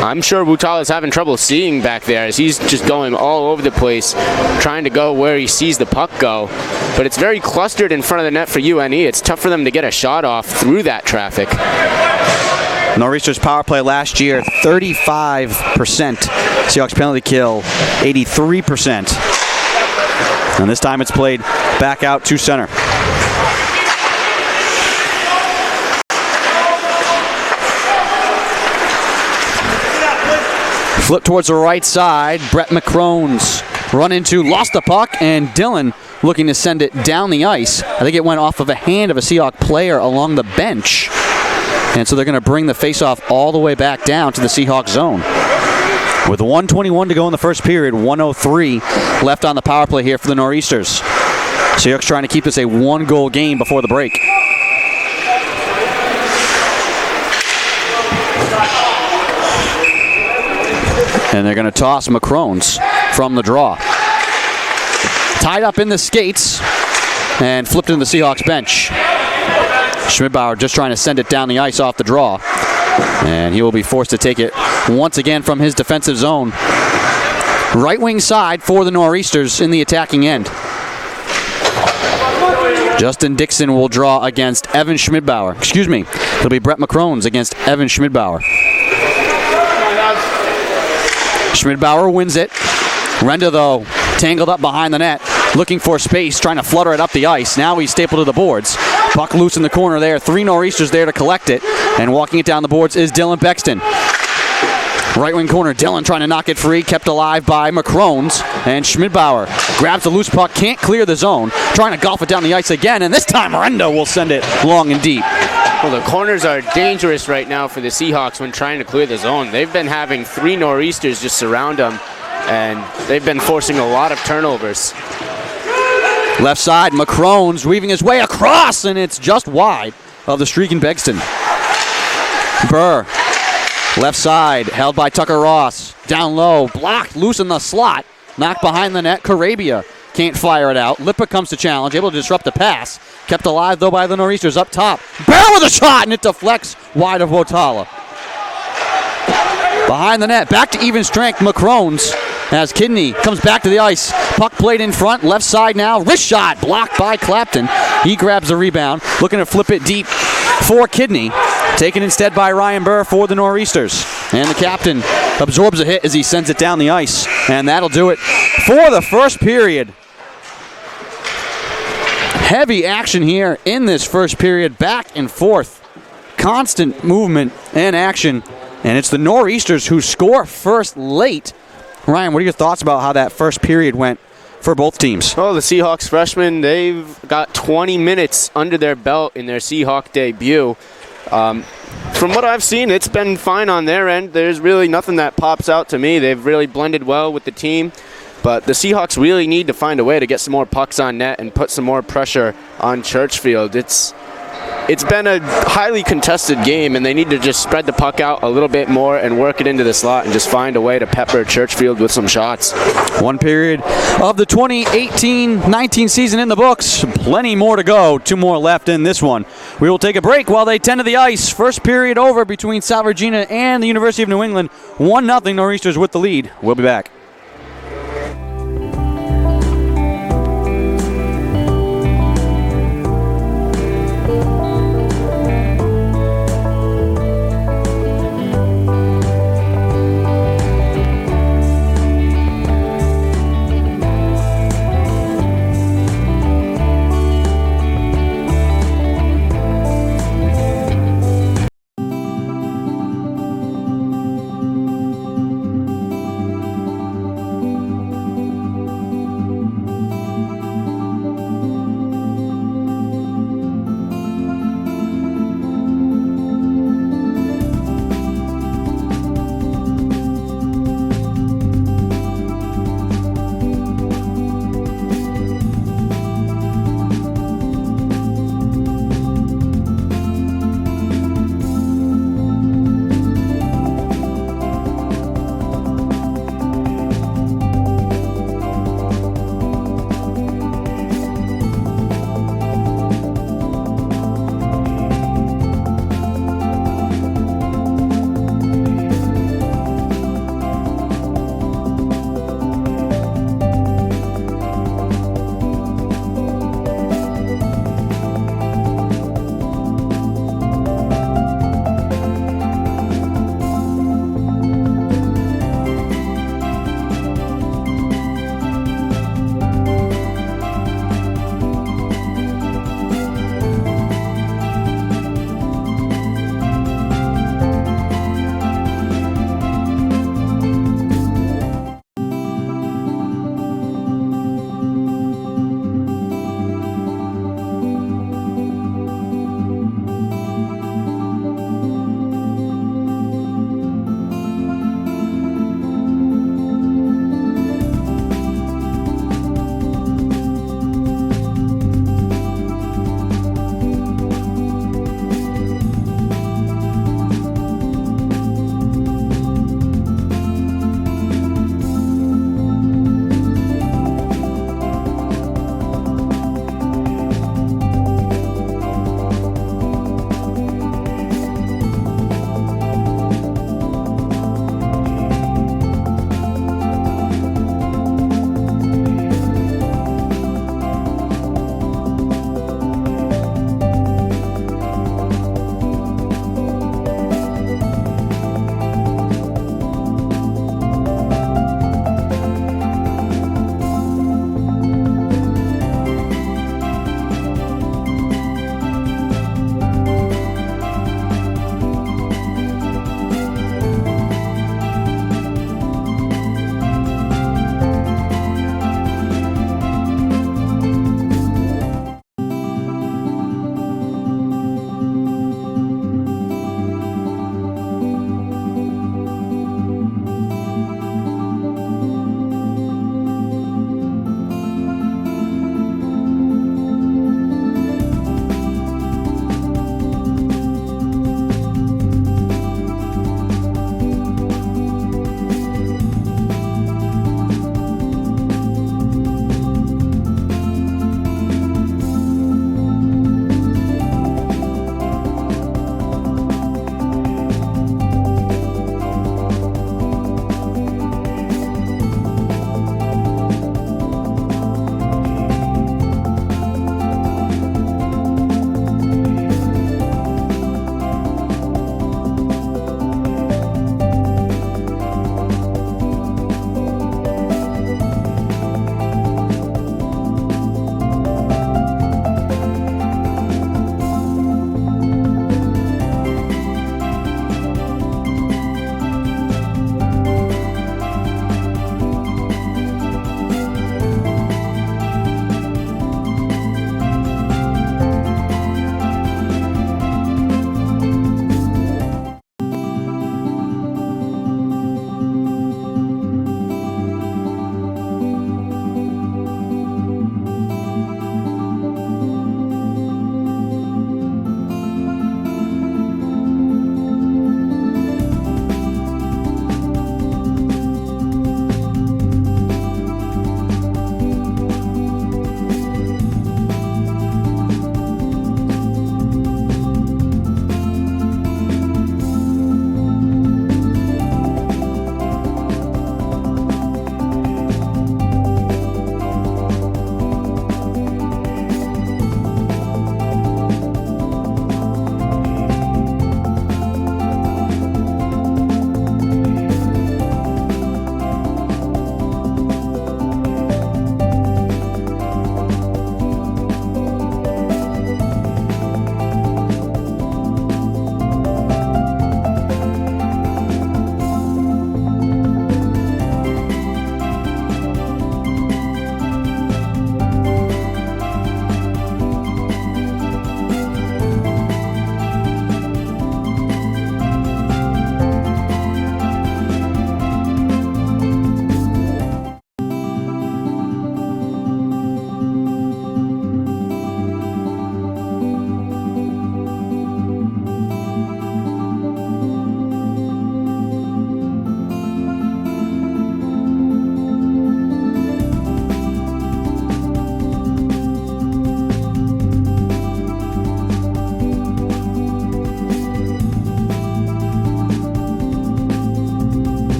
I'm sure Wotala's having trouble seeing back there as he's just going all over the place, trying to go where he sees the puck go. But it's very clustered in front of the net for UNE. It's tough for them to get a shot off through that traffic. Nor'easter's power play last year, 35%. Seahawks penalty kill, 83%. And this time it's played back out to center. Flip towards the right side. Brett McCrone's run into, lost the puck, and Dylan looking to send it down the ice. I think it went off of a hand of a Seahawk player along the bench. And so they're going to bring the faceoff all the way back down to the Seahawks zone. With 1:21 to go in the first period, 1:03 left on the power play here for the Nor'easters. Seahawks trying to keep this a 1-goal game before the break. And they're going to toss McCrone's from the draw. Tied up in the skates and flipped into the Seahawks bench. Schmidbauer just trying to send it down the ice off the draw. And he will be forced to take it once again from his defensive zone. Right wing side for the Nor'easters in the attacking end. Justin Dixon will draw against Evan Schmidbauer. Excuse me. It'll be Brett McCrones against Evan Schmidbauer. Schmidbauer wins it. Renda, though, tangled up behind the net, looking for space, trying to flutter it up the ice. Now he's stapled to the boards. Puck loose in the corner there. 3 Nor'easters there to collect it. And walking it down the boards is Dylan Bexton. Right wing corner, Dylan trying to knock it free, kept alive by McCrones. And Schmidbauer grabs the loose puck, can't clear the zone, trying to golf it down the ice again, and this time Renda will send it long and deep. Well, the corners are dangerous right now for the Seahawks when trying to clear the zone. They've been having 3 Nor'easters just surround them, and they've been forcing a lot of turnovers. Left side, McCrones weaving his way across, and it's just wide of the streaking Bexton. Burr, left side, held by Tucker Ross. Down low, blocked, loose in the slot. Knocked behind the net, Carabia can't fire it out. Lippa comes to challenge, able to disrupt the pass. Kept alive, though, by the Nor'easters up top. Burr with a shot, and it deflects wide of Wotala. Behind the net, back to even strength, McCrones. As Kidney comes back to the ice. Puck played in front, left side now. Wrist shot, blocked by Clapton. He grabs the rebound, looking to flip it deep for Kidney. Taken instead by Ryan Burr for the Nor'easters. And the captain absorbs a hit as he sends it down the ice. And that'll do it for the first period. Heavy action here in this first period, back and forth. Constant movement and action. And it's the Nor'easters who score first late. Ryan, what are your thoughts about how that first period went for both teams? Oh, the Seahawks freshmen, they've got 20 minutes under their belt in their Seahawk debut. From what I've seen, it's been fine on their end. There's really nothing that pops out to me. They've really blended well with the team. But the Seahawks really need to find a way to get some more pucks on net and put some more pressure on Churchfield. It's been a highly contested game, and they need to just spread the puck out a little bit more and work it into the slot and just find a way to pepper Churchfield with some shots. One period of the 2018-19 season in the books. Plenty more to go. 2 more left in this one. We will take a break while they tend to the ice. First period over between Salve Regina and the University of New England. 1-0 Nor'easters with the lead. We'll be back.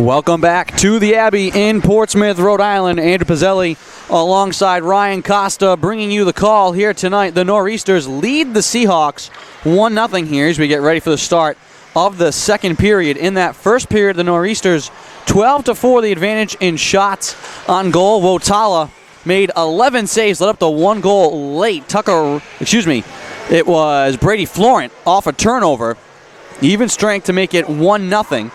Welcome back to the Abbey in Portsmouth, Rhode Island. Andrew Pizzelli alongside Ryan Costa bringing you the call here tonight. The Nor'easters lead the Seahawks 1-0 here as we get ready for the start of the second period. In that first period, the Nor'easters 12-4 the advantage in shots on goal. Wotala made 11 saves, led up to 1 goal late. It was Brady Florent off a turnover. Even strength to make it 1-0.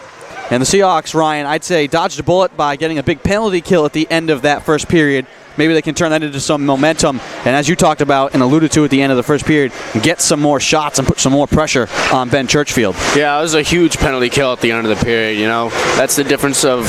And the Seahawks, Ryan, I'd say dodged a bullet by getting a big penalty kill at the end of that first period. Maybe they can turn that into some momentum, and as you talked about and alluded to at the end of the first period, get some more shots and put some more pressure on Ben Churchfield. Yeah, it was a huge penalty kill at the end of the period, you know. That's the difference of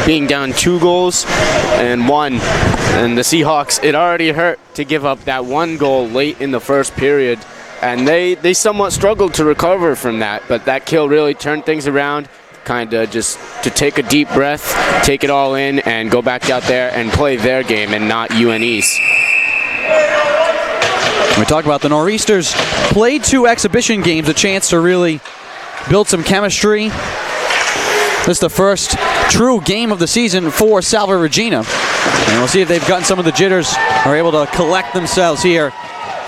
being down 2 goals and 1. And the Seahawks, it already hurt to give up that 1 goal late in the first period, and they somewhat struggled to recover from that, but that kill really turned things around. Kind of just to take a deep breath, take it all in, and go back out there and play their game and not UNE's. We talked about the Nor'easters played 2 exhibition games, a chance to really build some chemistry. This is the first true game of the season for Salve Regina. And we'll see if they've gotten some of the jitters, are able to collect themselves here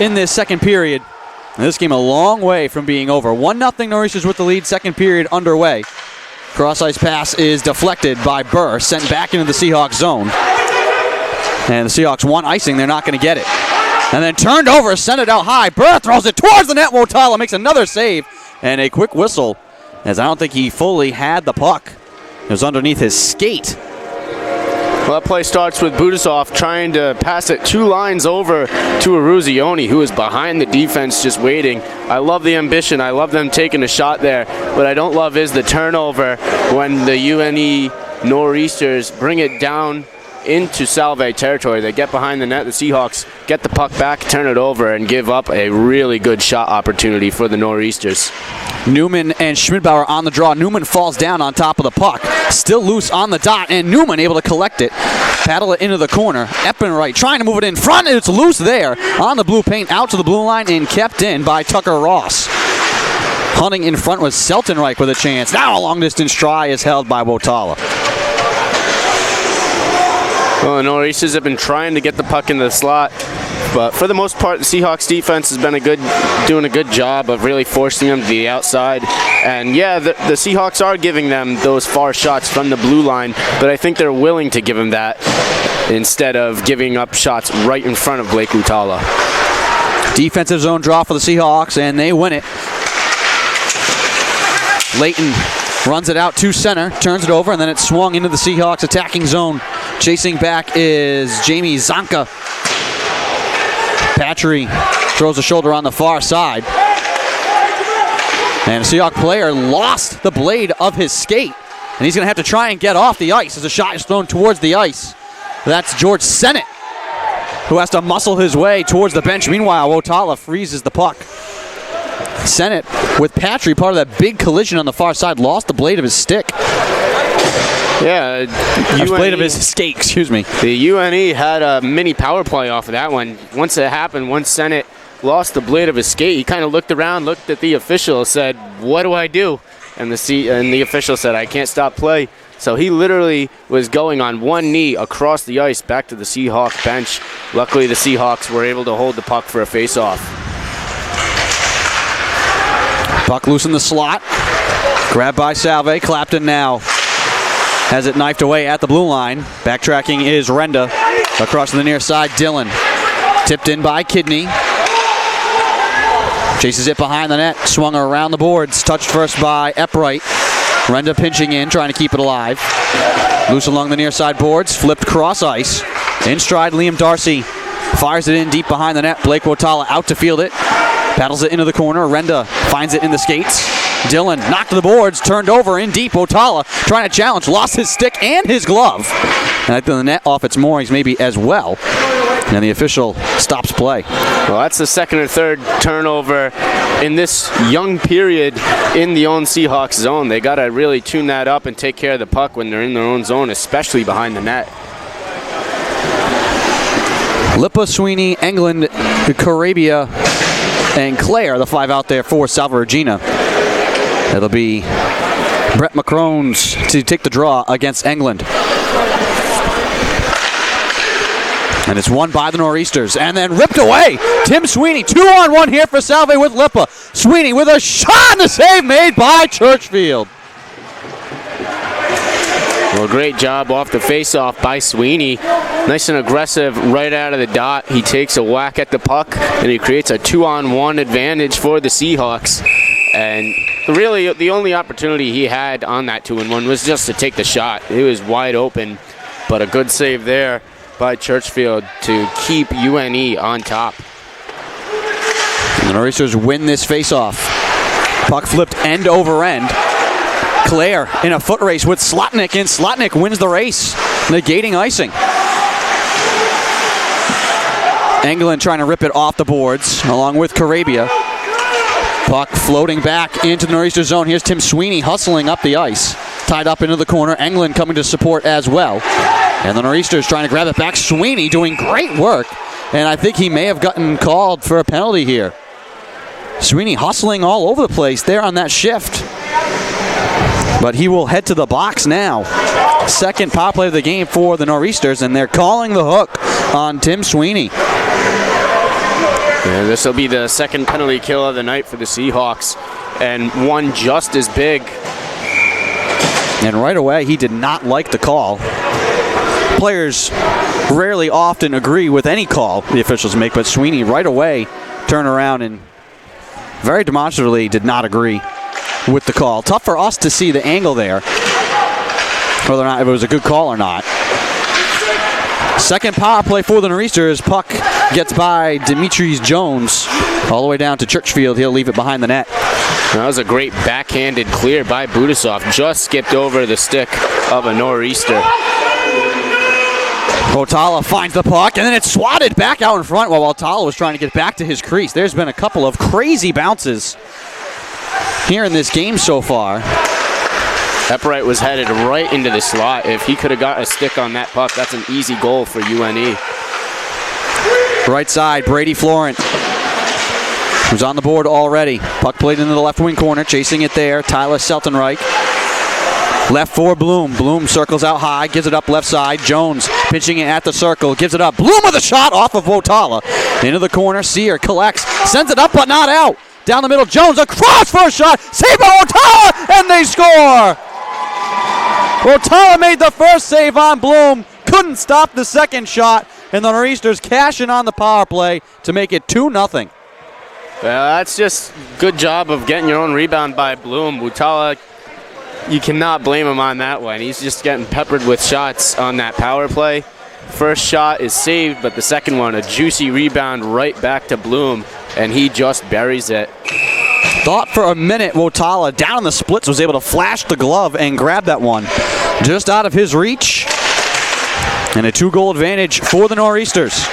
in this second period. And this game a long way from being over. 1-0 Nor'easters with the lead, second period underway. Cross-ice pass is deflected by Burr, sent back into the Seahawks zone. And the Seahawks want icing, they're not going to get it. And then turned over, sent it out high. Burr throws it towards the net. Wotala makes another save. And a quick whistle, as I don't think he fully had the puck. It was underneath his skate. Well, that play starts with Budasov trying to pass it 2 lines over to Ruzioni, who is behind the defense just waiting. I love the ambition. I love them taking a shot there. What I don't love is the turnover when the UNE Nor'easters bring it down into Salve territory. They get behind the net. The Seahawks get the puck back, turn it over, and give up a really good shot opportunity for the Nor'easters. Newman and Schmidbauer on the draw. Newman falls down on top of the puck. Still loose on the dot, and Newman able to collect it. Paddle it into the corner. Eppenwright trying to move it in front. It's loose there on the blue paint, out to the blue line, and kept in by Tucker Ross. Hunting in front was Seltenreich with a chance. Now a long-distance try is held by Wotala. Well, the Nor'easters have been trying to get the puck in the slot, but for the most part, the Seahawks defense has been doing a good job of really forcing them to the outside. And yeah, the Seahawks are giving them those far shots from the blue line, but I think they're willing to give them that instead of giving up shots right in front of Blake Wotala. Defensive zone draw for the Seahawks, and they win it. Layton runs it out to center, turns it over, and then it's swung into the Seahawks attacking zone. Chasing back is Jamie Zonka. Patry throws a shoulder on the far side. And a Seahawk player lost the blade of his skate. And he's going to have to try and get off the ice as a shot is thrown towards the ice. That's George Sennett, who has to muscle his way towards the bench. Meanwhile, Wotala freezes the puck. Sennett, with Patry, part of that big collision on the far side, lost the blade of his stick. Yeah, blade of his skate, excuse me. The UNE had a mini power play off of that one. Once it happened, once Sennett lost the blade of his skate, he kind of looked around, looked at the official, said, "What do I do?" And the official said, "I can't stop play." So he literally was going on one knee across the ice back to the Seahawks bench. Luckily, the Seahawks were able to hold the puck for a face-off. Puck loose in the slot. Grabbed by Salve. Clapton now has it knifed away at the blue line. Backtracking is Renda. Across to the near side, Dillon. Tipped in by Kidney. Chases it behind the net. Swung around the boards. Touched first by Eppright. Renda pinching in, trying to keep it alive. Loose along the near side boards. Flipped cross ice. In stride, Liam Darcy fires it in deep behind the net. Blake Wotala out to field it. Paddles it into the corner. Renda finds it in the skates. Dillon knocked to the boards, turned over in deep. Wotala trying to challenge, lost his stick and his glove. And I think the net off its moorings maybe as well. And the official stops play. Well, that's the second or third turnover in this young period in the own Seahawks zone. They got to really tune that up and take care of the puck when they're in their own zone, especially behind the net. Lippa, Sweeney, England, Carabia, and Claire, the 5 out there for Salve Regina. It'll be Brett McCrones to take the draw against England. And it's won by the Nor'easters. And then ripped away. Tim Sweeney, 2-on-1 here for Salve with Lippa. Sweeney with a shot and the save made by Churchfield. Well, great job off the face-off by Sweeney. Nice and aggressive right out of the dot. He takes a whack at the puck, and he creates a 2-on-1 advantage for the Seahawks. And really, the only opportunity he had on that 2-on-1 was just to take the shot. It was wide open, but a good save there by Churchfield to keep UNE on top. And the Nor'easters win this face-off. Puck flipped end over end. Claire in a foot race with Slotnick, and Slotnick wins the race, negating icing. England trying to rip it off the boards, along with Carabia. Puck floating back into the Nor'easter zone. Here's Tim Sweeney hustling up the ice. Tied up into the corner. England coming to support as well. And the Nor'easters trying to grab it back. Sweeney doing great work. And I think he may have gotten called for a penalty here. Sweeney hustling all over the place there on that shift. But he will head to the box now. Second power play of the game for the Nor'easters, and they're calling the hook on Tim Sweeney. Yeah, this will be the second penalty kill of the night for the Seahawks, and one just as big. And right away, he did not like the call. Players rarely often agree with any call the officials make, but Sweeney right away turned around and very demonstratively did not agree with the call. Tough for us to see the angle there, whether or not if it was a good call or not. Second power play for the Nor'easters. Puck gets by Demetrius Jones all the way down to Churchfield. He'll leave it behind the net. That was a great backhanded clear by Budasov. Just skipped over the stick of a Nor'easter. Wotala finds the puck, and then it's swatted back out in front while Wotala was trying to get back to his crease. There's been a couple of crazy bounces here in this game so far. Epwright was headed right into the slot. If he could have got a stick on that puck, that's an easy goal for UNE. Right side, Brady Florent, who's on the board already. Puck played into the left wing corner, chasing it there. Tyler Seltenreich. Left for Bloom. Bloom circles out high, gives it up left side. Jones pitching it at the circle, gives it up. Bloom with a shot off of Wotala. Into the corner, Sear collects, sends it up but not out. Down the middle, Jones across for a shot. Saved by Wotala, and they score! Wotala made the first save on Bloom. Couldn't stop the second shot, and the Nor'easters cashing on the power play to make it 2-0. Well, that's just good job of getting your own rebound by Bloom. Wotala, you cannot blame him on that one. He's just getting peppered with shots on that power play. First shot is saved, but the second one, a juicy rebound right back to Bloom, and he just buries it. Thought for a minute Wotala down in the splits was able to flash the glove and grab that one just out of his reach. And a 2-goal advantage for the Nor'easters.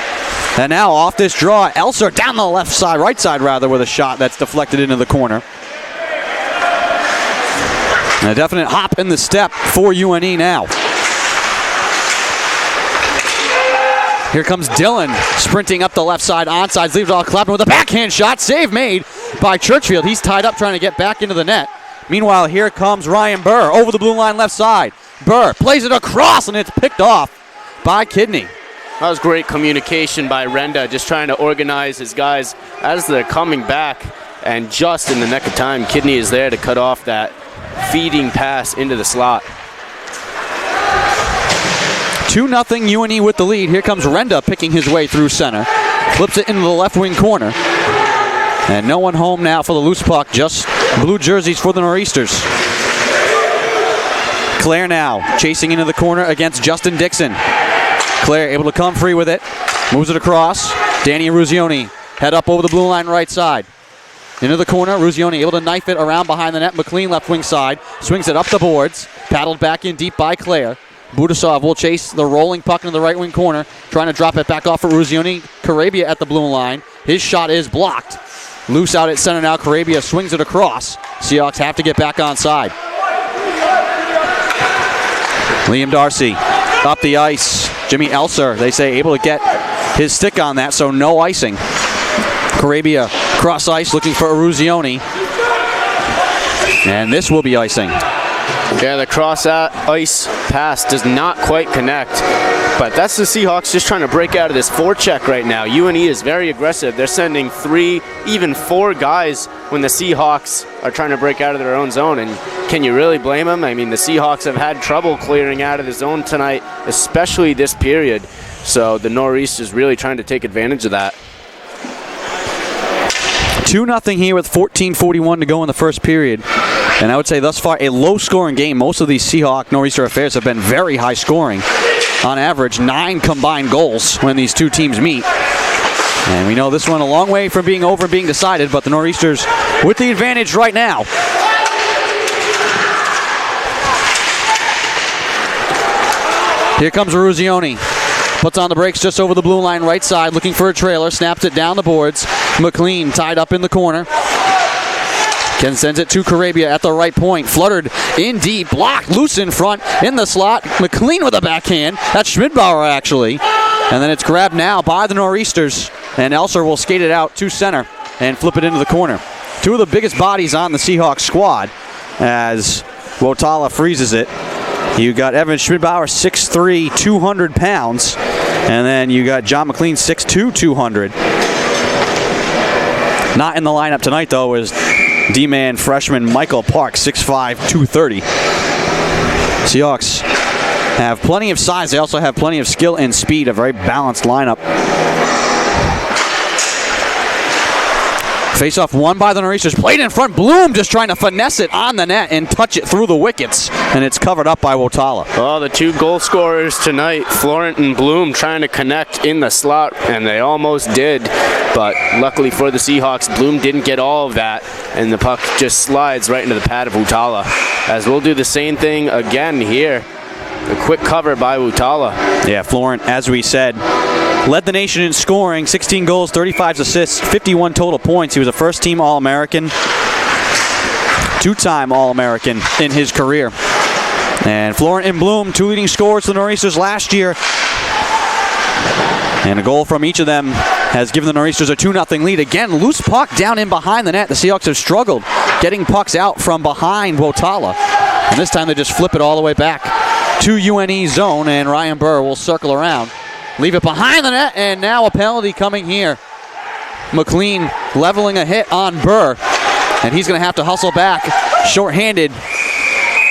And now off this draw, Elser down the left side, right side rather, with a shot that's deflected into the corner. And a definite hop in the step for UNE now. Here comes Dillon sprinting up the left side, onside, leaves it all Clapping with a backhand shot. Save made by Churchfield. He's tied up trying to get back into the net. Meanwhile, here comes Ryan Burr over the blue line left side. Burr plays it across, and it's picked off by Kidney. That was great communication by Renda, just trying to organize his guys as they're coming back. And just in the nick of time, Kidney is there to cut off that feeding pass into the slot. 2-0 UNE with the lead. Here comes Renda picking his way through center. Flips it into the left wing corner. And no one home now for the loose puck. Just blue jerseys for the Nor'easters. Claire now chasing into the corner against Justin Dixon. Claire able to come free with it. Moves it across. Danny Ruzioni head up over the blue line right side. Into the corner. Ruzioni able to knife it around behind the net. McLean left wing side. Swings it up the boards. Paddled back in deep by Claire. Budasov will chase the rolling puck into the right wing corner. Trying to drop it back off for Ruzioni. Carabia at the blue line. His shot is blocked. Loose out at center now. Carabia swings it across. Seahawks have to get back on side. Liam Darcy up the ice. Jimmy Elser, they say, able to get his stick on that, so no icing. Carabia cross ice looking for Ruzioni. And this will be icing. Yeah, the cross ice pass does not quite connect. But that's the Seahawks just trying to break out of this forecheck right now. UNE is very aggressive. They're sending 3, even 4 guys when the Seahawks are trying to break out of their own zone. And can you really blame them? I mean, the Seahawks have had trouble clearing out of the zone tonight, especially this period. So the Nor'east is really trying to take advantage of that. 2-0 here with 14:41 to go in the first period. And I would say thus far a low-scoring game. Most of these Seahawk Nor'easter affairs have been very high-scoring. On average, 9 combined goals when these two teams meet. And we know this one a long way from being over and being decided, but the Nor'easters with the advantage right now. Here comes Ruzioni. Puts on the brakes just over the blue line right side, looking for a trailer, snaps it down the boards. McLean tied up in the corner. Ken sends it to Carabia at the right point. Fluttered in deep, blocked, loose in front, in the slot. McLean with a backhand. That's Schmidbauer actually. And then it's grabbed now by the Nor'easters. And Elser will skate it out to center and flip it into the corner. Two of the biggest bodies on the Seahawks squad as Wotala freezes it. You got Evan Schmidbauer, 6'3", 200 pounds. And then you got John McLean, 6'2", 200. Not in the lineup tonight, though, is D-man freshman Michael Park, 6'5", 230. Seahawks have plenty of size. They also have plenty of skill and speed. A very balanced lineup. Face-off won by the Nor'easters. Played in front. Bloom just trying to finesse it on the net and touch it through the wickets. And it's covered up by Wotala. Oh, the 2 goal scorers tonight, Florent and Bloom, trying to connect in the slot, and they almost did. But luckily for the Seahawks, Bloom didn't get all of that, and the puck just slides right into the pad of Wotala. As we'll do the same thing again here. A quick cover by Wotala. Yeah, Florent, as we said, led the nation in scoring, 16 goals, 35 assists, 51 total points. He was a first-team All-American, 2-time All-American in his career. And Florent and Bloom, 2 leading scorers for the Nor'easters last year. And a goal from each of them has given the Nor'easters a 2-0 lead. Again, loose puck down in behind the net. The Seahawks have struggled getting pucks out from behind Wotala. And this time they just flip it all the way back to UNE zone, and Ryan Burr will circle around. Leave it behind the net, and now a penalty coming here. McLean leveling a hit on Burr, and he's going to have to hustle back. Short-handed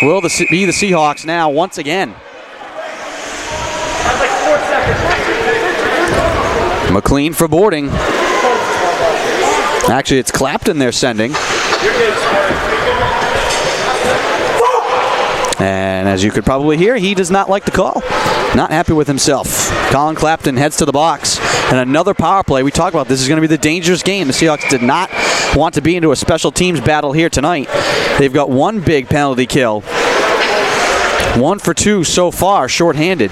will be the Seahawks now once again. McLean for boarding. Actually, it's Clapton they're sending. And as you could probably hear, he does not like the call. Not happy with himself. Colin Clapton heads to the box. And another power play. We talked about this is going to be the dangerous game. The Seahawks did not want to be into a special teams battle here tonight. They've got 1 big penalty kill. 1 for 2 so far, shorthanded.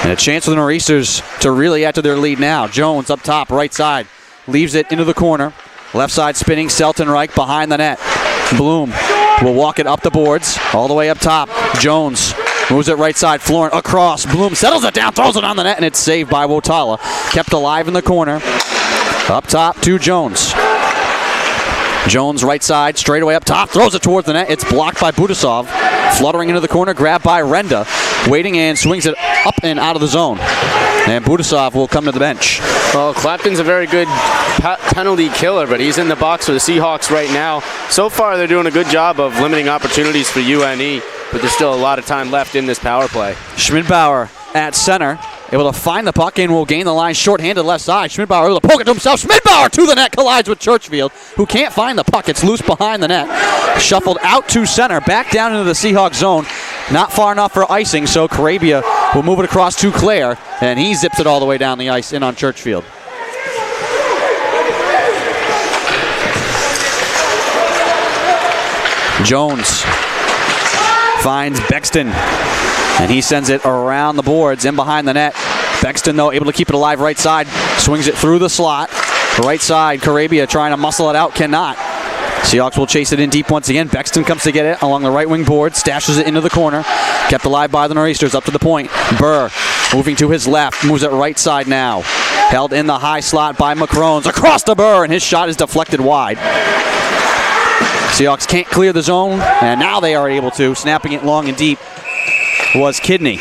And a chance for the Nor'easters to really add to their lead now. Jones up top, right side. Leaves it into the corner. Left side spinning, Seltenreich behind the net. Bloom will walk it up the boards, all the way up top. Jones moves it right side. Florent across. Bloom settles it down, throws it on the net, and it's saved by Wotala. Kept alive in the corner. Up top to Jones. Jones right side, straight away up top, throws it towards the net. It's blocked by Budasov. Fluttering into the corner, grabbed by Renda. Waiting and swings it up and out of the zone. And Budasov will come to the bench. Well, Clapton's a very good penalty killer, but he's in the box for the Seahawks right now. So far, they're doing a good job of limiting opportunities for UNE, but there's still a lot of time left in this power play. Schmidbauer at center, able to find the puck and will gain the line short-handed left side. Schmidbauer able to poke it to himself. Schmidbauer to the net, collides with Churchfield, who can't find the puck. It's loose behind the net. Shuffled out to center, back down into the Seahawks zone. Not far enough for icing, so Carabia will move it across to Clare, and he zips it all the way down the ice in on Churchfield. Jones finds Bexton, and he sends it around the boards in behind the net. Bexton, though, able to keep it alive right side, swings it through the slot. Right side, Carabia trying to muscle it out, cannot. Seahawks will chase it in deep once again. Bexton comes to get it along the right wing board, stashes it into the corner. Kept alive by the Nor'easters up to the point. Burr moving to his left, moves it right side now. Held in the high slot by McCrones. Across to Burr, and his shot is deflected wide. Seahawks can't clear the zone, and now they are able to. Snapping it long and deep was Kidney.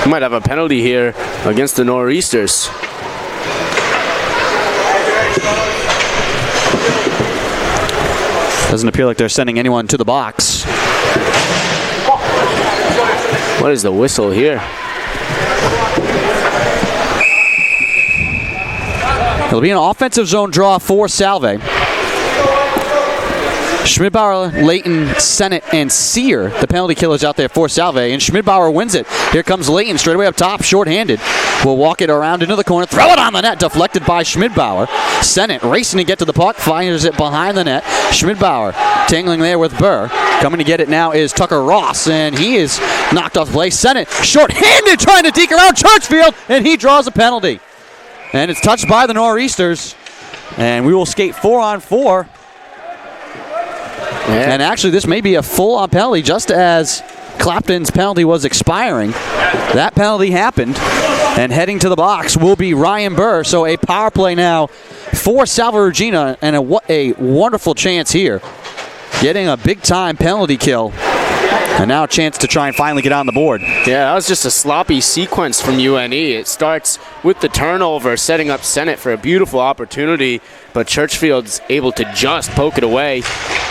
Might have a penalty here against the Nor'easters. Doesn't appear like they're sending anyone to the box. What is the whistle here? It'll be an offensive zone draw for Salve. Schmidbauer, Layton, Sennett, and Sear, the penalty killers out there for Salve, and Schmidbauer wins it. Here comes Layton straight away up top, short-handed. Will walk it around into the corner, throw it on the net, deflected by Schmidbauer. Sennett racing to get to the puck, finds it behind the net. Schmidbauer tangling there with Burr. Coming to get it now is Tucker Ross, and he is knocked off play. Sennett, short-handed, trying to deke around Churchfield, and he draws a penalty. And it's touched by the Nor'easters, and we will skate 4-on-4. Yeah. And actually, this may be a full-on penalty just as Clapton's penalty was expiring. That penalty happened, and heading to the box will be Ryan Burr. So a power play now for Salve Regina, and what a wonderful chance here. Getting a big-time penalty kill. And now a chance to try and finally get on the board. Yeah, that was just a sloppy sequence from UNE. It starts with the turnover, setting up Sennett for a beautiful opportunity, but Churchfield's able to just poke it away.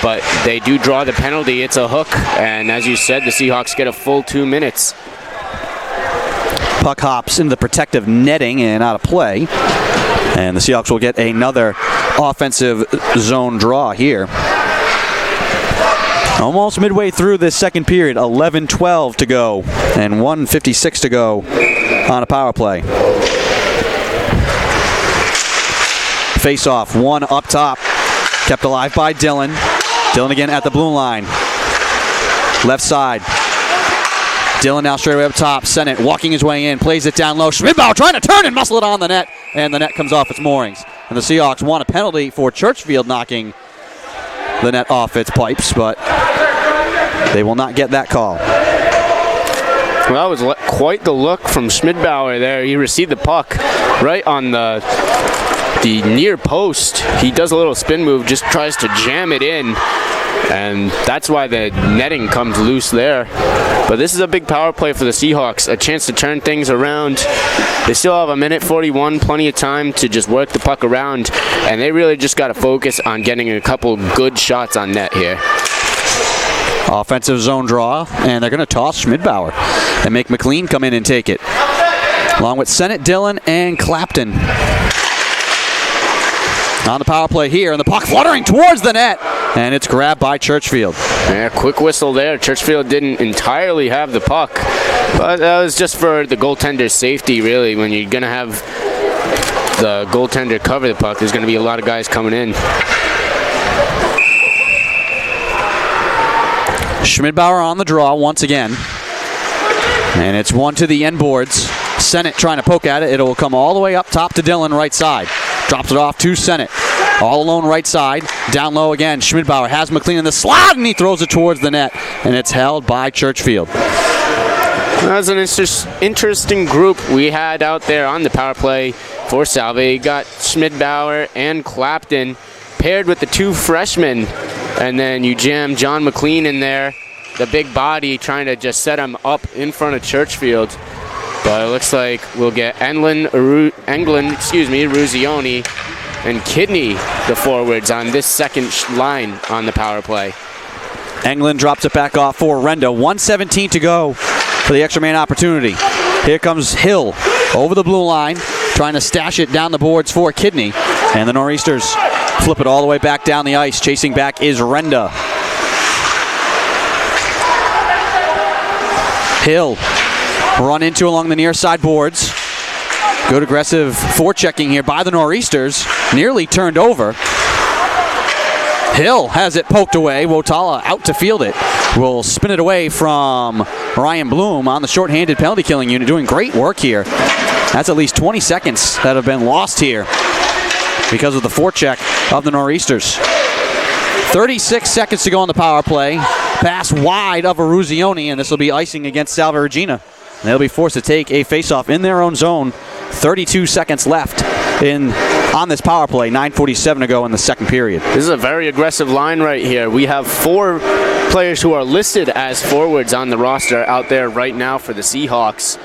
But they do draw the penalty. It's a hook, and as you said, the Seahawks get a full 2 minutes. Puck hops into the protective netting and out of play. And the Seahawks will get another offensive zone draw here. Almost midway through this second period, 11-12 to go, and 1:56 to go on a power play. Face-off, one up top, kept alive by Dillon. Dillon again at the blue line. Left side. Dillon now straight away up top. Sennett walking his way in, plays it down low. Schmidbauer trying to turn and muscle it on the net, and the net comes off its moorings. And the Seahawks want a penalty for Churchfield knocking the net off its pipes, but they will not get that call. Well, that was quite the look from Schmidbauer there. He received the puck right on the near post. He does a little spin move, just tries to jam it in, and that's why the netting comes loose there. But this is a big power play for the Seahawks, a chance to turn things around. They still have 1:41, plenty of time to just work the puck around, and they really just got to focus on getting a couple good shots on net here. Offensive zone draw, and they're going to toss Schmidbauer and make McLean come in and take it, along with Sennett, Dillon, and Clapton. On the power play here, and the puck fluttering towards the net, and it's grabbed by Churchfield. Yeah, quick whistle there. Churchfield didn't entirely have the puck, but that was just for the goaltender's safety, really. When you're going to have the goaltender cover the puck, there's going to be a lot of guys coming in. Schmidbauer on the draw once again, and it's one to the end boards. Sennett trying to poke at it. It will come all the way up top to Dillon, right side. Drops it off to Sennett. All alone right side. Down low again. Schmidbauer has McLean in the slot, and he throws it towards the net, and it's held by Churchfield. That's an interesting group we had out there on the power play for Salve. You got Schmidbauer and Clapton paired with the two freshmen, and then you jam John McLean in there, the big body, trying to just set him up in front of Churchfield. But it looks like we'll get Ruzioni, and Kidney, the forwards, on this second line on the power play. Englund drops it back off for Renda. 1:17 to go for the extra man opportunity. Here comes Hill over the blue line, trying to stash it down the boards for Kidney. And the Nor'easters flip it all the way back down the ice. Chasing back is Renda. Hill run into along the near side boards. Good aggressive forechecking here by the Nor'easters. Nearly turned over. Hill has it poked away. Wotala out to field it. Will spin it away from Ryan Bloom on the shorthanded penalty killing unit. Doing great work here. That's at least 20 seconds that have been lost here because of the forecheck of the Nor'easters. 36 seconds to go on the power play. Pass wide of Ruzioni, and this will be icing against Salve Regina. They'll be forced to take a faceoff in their own zone. 32 seconds left in on this power play. 9:47 to go in the second period. This is a very aggressive line right here. We have 4 players who are listed as forwards on the roster out there right now for the Seahawks.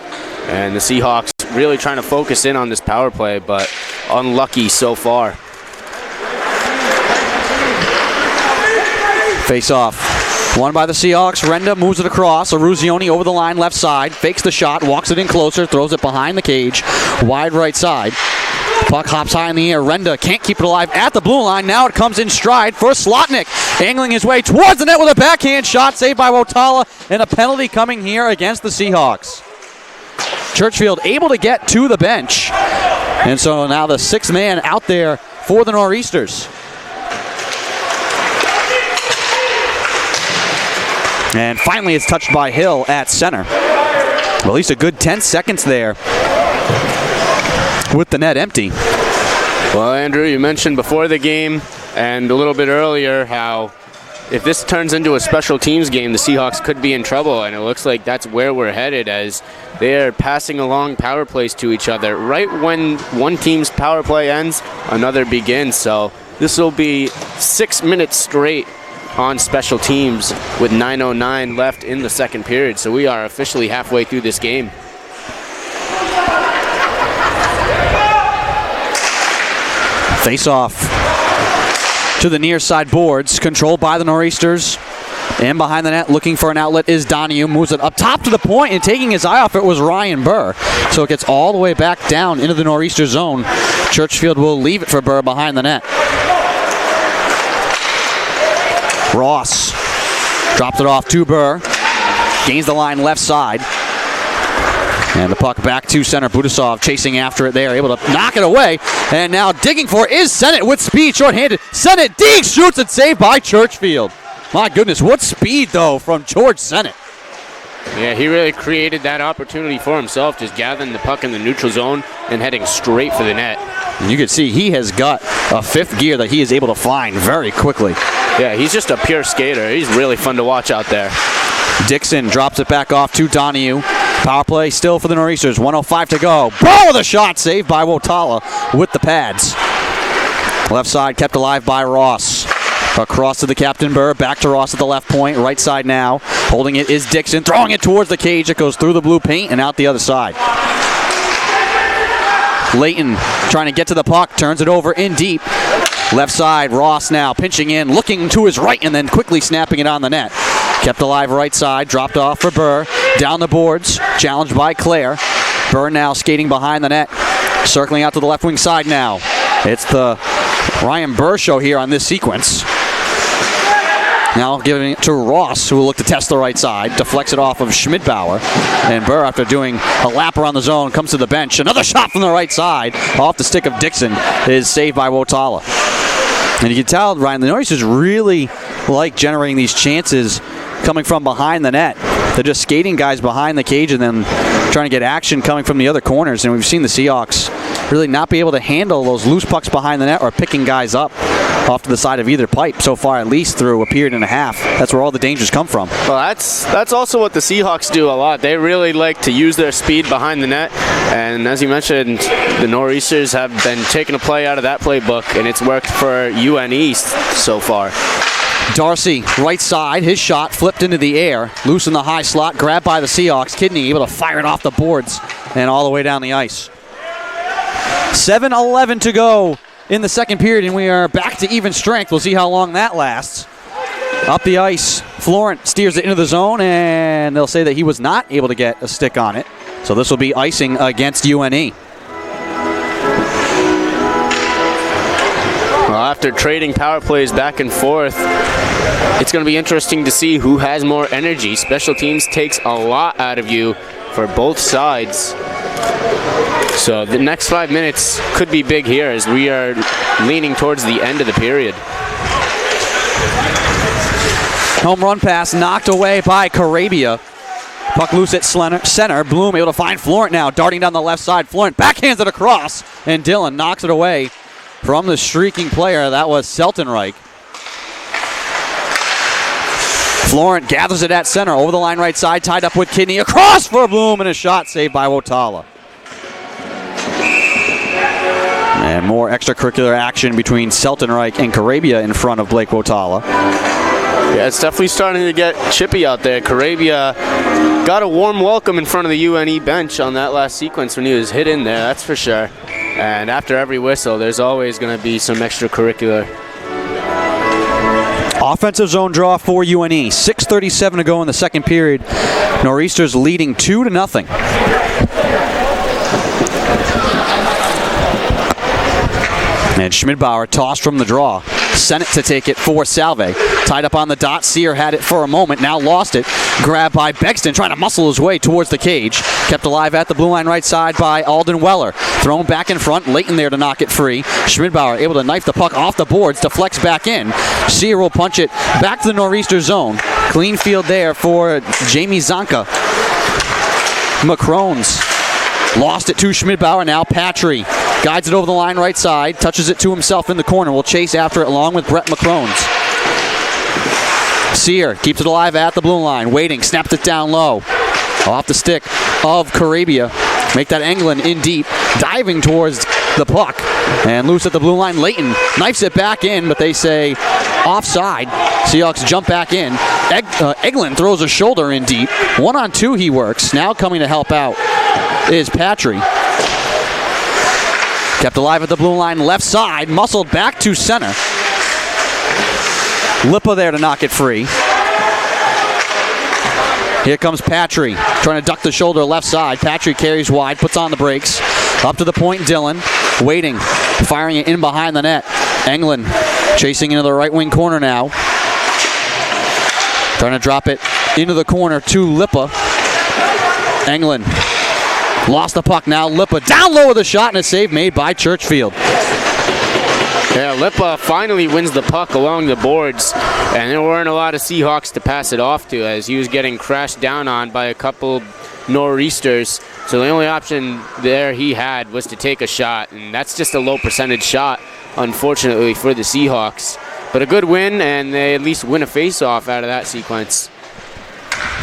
And the Seahawks really trying to focus in on this power play, but unlucky so far. Face off. Won by the Seahawks. Renda moves it across. Aruzioni over the line left side. Fakes the shot. Walks it in closer. Throws it behind the cage. Wide right side. Puck hops high in the air. Renda can't keep it alive at the blue line. Now it comes in stride for Slotnick. Angling his way towards the net with a backhand shot. Saved by Wotala. And a penalty coming here against the Seahawks. Churchfield able to get to the bench. And so now the 6th man out there for the Nor'easters. And finally it's touched by Hill at center. Well, at least a good 10 seconds there with the net empty. Well, Andrew, you mentioned before the game and a little bit earlier how if this turns into a special teams game, the Seahawks could be in trouble, and it looks like that's where we're headed as they're passing along power plays to each other. Right when one team's power play ends, another begins. So this will be 6 minutes straight on special teams with 9:09 left in the second period. So we are officially halfway through this game. Face off to the near side boards, controlled by the Nor'easters. And behind the net, looking for an outlet is Donahue. Moves it up top to the point, and taking his eye off it was Ryan Burr. So it gets all the way back down into the Nor'easter zone. Churchfield will leave it for Burr behind the net. Ross drops it off to Burr. Gains the line left side. And the puck back to center. Budasov chasing after it there. Able to knock it away. And now digging for it is Sennett with speed. Short-handed. Sennett digs, shoots it. Saved by Churchfield. My goodness, what speed, though, from George Sennett. Yeah, he really created that opportunity for himself, just gathering the puck in the neutral zone and heading straight for the net. And you can see he has got a 5th gear that he is able to find very quickly. Yeah, he's just a pure skater. He's really fun to watch out there. Dixon drops it back off to Donahue. Power play still for the Nor'easters. 1:05 to go. Ball with a shot, saved by Wotala with the pads. Left side kept alive by Ross. Across to the captain Burr. Back to Ross at the left point. Right side now. Holding it is Dixon. Throwing it towards the cage. It goes through the blue paint and out the other side. Layton trying to get to the puck. Turns it over in deep. Left side. Ross now pinching in. Looking to his right and then quickly snapping it on the net. Kept alive right side. Dropped off for Burr. Down the boards. Challenged by Clare. Burr now skating behind the net. Circling out to the left wing side now. It's the Ryan Burr show here on this sequence. Now giving it to Ross, who will look to test the right side. Deflects it off of Schmidbauer. And Burr, after doing a lap around the zone, comes to the bench. Another shot from the right side. Off the stick of Dixon is saved by Wotala. And you can tell, Ryan, the Nor'easters really like generating these chances coming from behind the net. They're just skating guys behind the cage and then trying to get action coming from the other corners. And we've seen the Seahawks really not be able to handle those loose pucks behind the net or picking guys up off to the side of either pipe so far, at least through a period and a half. That's where all the dangers come from. Well, that's also what the Seahawks do a lot. They really like to use their speed behind the net. And as you mentioned, the Nor'easters have been taking a play out of that playbook, and it's worked for UNE so far. Darcy, right side, his shot flipped into the air, loose in the high slot, grabbed by the Seahawks. Kidney able to fire it off the boards and all the way down the ice. 7:11 to go in the second period, and we are back to even strength. We'll see how long that lasts. Up the ice, Florent steers it into the zone, and they'll say that he was not able to get a stick on it. So this will be icing against UNE. Well, after trading power plays back and forth, it's going to be interesting to see who has more energy. Special teams takes a lot out of you for both sides. So the next 5 minutes could be big here as we are leaning towards the end of the period. Home run pass knocked away by Carabia. Puck loose at center. Bloom able to find Florent now, darting down the left side. Florent backhands it across, and Dillon knocks it away from the streaking player. That was Seltenreich. Florent gathers it at center, over the line right side, tied up with Kidney. Across for Bloom, and a shot saved by Wotala. And more extracurricular action between Seltenreich and Carabia in front of Blake Wotala. Yeah, it's definitely starting to get chippy out there. Carabia got a warm welcome in front of the UNE bench on that last sequence when he was hit in there, that's for sure. And after every whistle, there's always going to be some extracurricular. Offensive zone draw for UNE. 6:37 to go in the second period. Nor'easters leading 2-0. And Schmidbauer tossed from the draw. Sent it to take it for Salve. Tied up on the dot. Sear had it for a moment. Now lost it. Grabbed by Bexton, trying to muscle his way towards the cage. Kept alive at the blue line right side by Alden Weller. Thrown back in front. Leighton there to knock it free. Schmidbauer able to knife the puck off the boards. Deflects back in. Sear will punch it back to the Nor'easter zone. Clean field there for Jamie Zonka. McCrones lost it to Schmidbauer. Now Patry guides it over the line right side. Touches it to himself in the corner. Will chase after it along with Brett McCrones. Sear keeps it alive at the blue line. Waiting. Snaps it down low. Off the stick of Carabia. Make that Englund in deep. Diving towards the puck. And loose at the blue line. Leighton knifes it back in, but they say offside. Seahawks jump back in. Englund throws a shoulder in deep. 1-on-2 he works. Now coming to help out is Patry. Kept alive at the blue line left side. Muscled back to center. Lippa there to knock it free. Here comes Patry, trying to duck the shoulder left side. Patry carries wide, puts on the brakes. Up to the point, Dillon. Waiting, firing it in behind the net. Englund chasing into the right wing corner now. Trying to drop it into the corner to Lippa. Englund lost the puck now. Lippa down low with a shot and a save made by Churchfield. Yeah, Lippa finally wins the puck along the boards, and there weren't a lot of Seahawks to pass it off to as he was getting crashed down on by a couple Nor'easters. So the only option there he had was to take a shot, and that's just a low percentage shot, unfortunately, for the Seahawks. But a good win, and they at least win a face-off out of that sequence.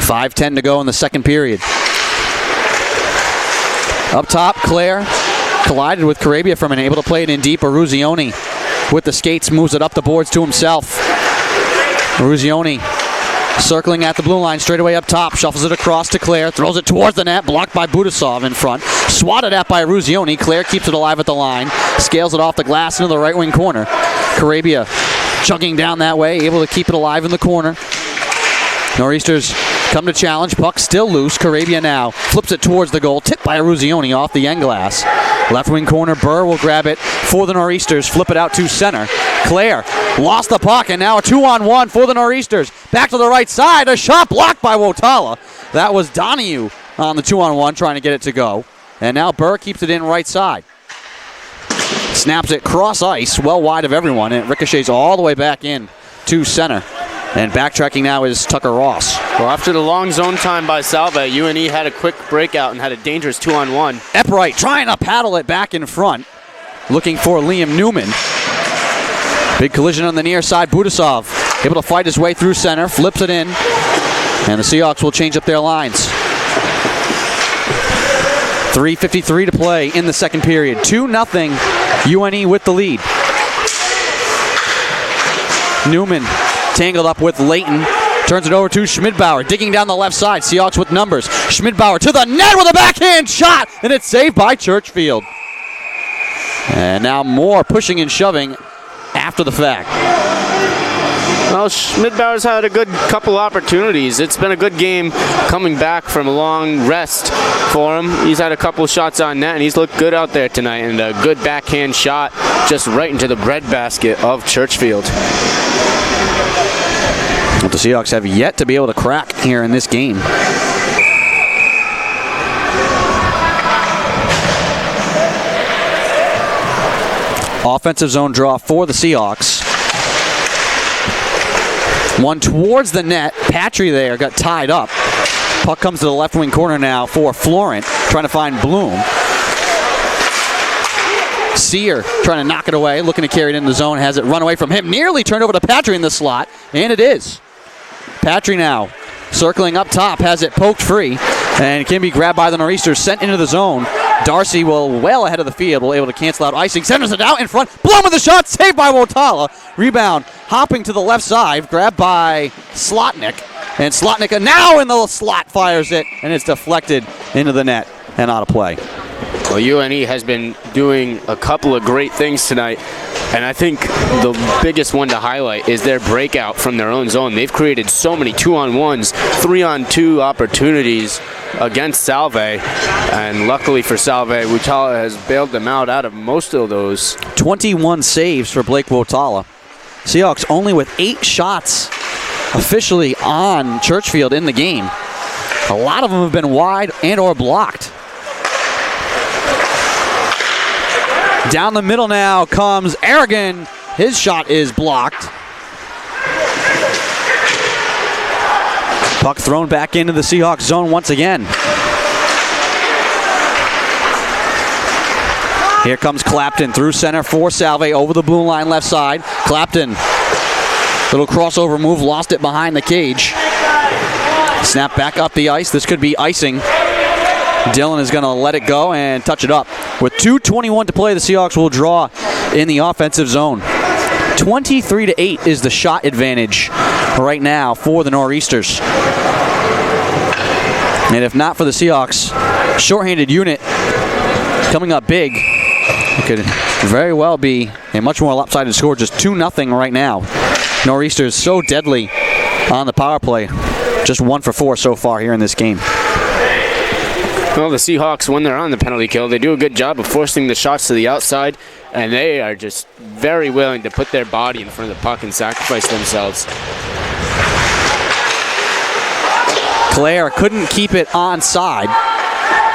5:10 to go in the second period. Up top, Claire collided with Carabia from an able to play it in deep. Aruzioni with the skates moves it up the boards to himself. Aruzioni circling at the blue line straight away up top. Shuffles it across to Claire. Throws it towards the net. Blocked by Budasov in front. Swatted at by Aruzioni. Claire keeps it alive at the line. Scales it off the glass into the right wing corner. Carabia chugging down that way. Able to keep it alive in the corner. Nor'easters come to challenge. Puck still loose. Carabia now flips it towards the goal. Tipped by Aruzioni off the end glass. Left wing corner. Burr will grab it for the Nor'easters. Flip it out to center. Claire lost the puck, and now a 2-on-1 for the Nor'easters. Back to the right side. A shot blocked by Wotala. That was Donahue on the 2-on-1 trying to get it to go. And now Burr keeps it in right side. Snaps it cross ice, well wide of everyone, and it ricochets all the way back in to center. And backtracking now is Tucker Ross. Well, after the long zone time by Salve, UNE had a quick breakout and had a dangerous 2-on-1. Eppright trying to paddle it back in front. Looking for Liam Newman. Big collision on the near side. Budasov able to fight his way through center. Flips it in. And the Seahawks will change up their lines. 3:53 to play in the second period. 2-0 UNE with the lead. Newman tangled up with Leighton. Turns it over to Schmidbauer, digging down the left side. Seahawks with numbers. Schmidbauer to the net with a backhand shot, and it's saved by Churchfield. And now more pushing and shoving after the fact. Well, Schmidbauer's had a good couple opportunities. It's been a good game coming back from a long rest for him. He's had a couple shots on net, and he's looked good out there tonight. And a good backhand shot just right into the breadbasket of Churchfield. But the Seahawks have yet to be able to crack here in this game. Offensive zone draw for the Seahawks. One towards the net. Patry there got tied up. Puck comes to the left wing corner now for Florent, trying to find Bloom. Sear trying to knock it away, looking to carry it in the zone, has it run away from him. Nearly turned over to Patry in the slot, and it is. Patry now circling up top, has it poked free, and can be grabbed by the Nor'easters, sent into the zone Darcy well ahead of the field, able to cancel out icing. Centers it out in front. Bloom with the shot, saved by Wotala. Rebound hopping to the left side, grabbed by Slotnick. And Slotnick now in the slot fires it, and it's deflected into the net and out of play. Well, UNE has been doing a couple of great things tonight, and I think the biggest one to highlight is their breakout from their own zone. They've created so many 2-on-1s, 3-on-2 opportunities against Salve, and luckily for Salve, Wotala has bailed them out of most of those. 21 saves for Blake Wotala. Seahawks only with 8 shots officially on Churchfield in the game. A lot of them have been wide and or blocked. Down the middle now comes Aragon. His shot is blocked. Puck thrown back into the Seahawks zone once again. Here comes Clapton through center for Salve over the blue line left side. Clapton, little crossover move, lost it behind the cage. Snap back up the ice. This could be icing. Dillon is going to let it go and touch it up. With 2:21 to play, the Seahawks will draw in the offensive zone. 23-8 is the shot advantage right now for the Nor'easters. And if not for the Seahawks, shorthanded unit coming up big, it could very well be a much more lopsided score, just 2-0 right now. Nor'easters so deadly on the power play, just 1 for 4 so far here in this game. Well, the Seahawks, when they're on the penalty kill, they do a good job of forcing the shots to the outside, and they are just very willing to put their body in front of the puck and sacrifice themselves. Claire couldn't keep it onside.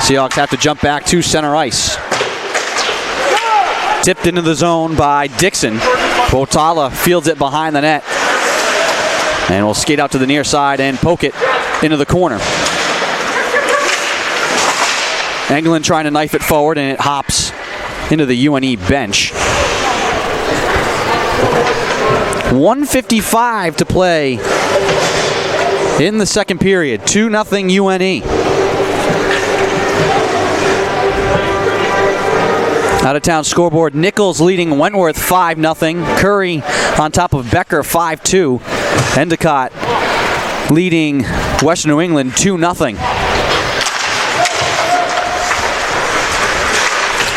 Seahawks have to jump back to center ice. Tipped into the zone by Dixon. Wotala fields it behind the net. And will skate out to the near side and poke it into the corner. Englund trying to knife it forward, and it hops into the UNE bench. 1:55 to play in the second period. 2-0 UNE. Out of town scoreboard, Nichols leading Wentworth 5-0. Curry on top of Becker 5-2. Endicott leading Western New England 2-0.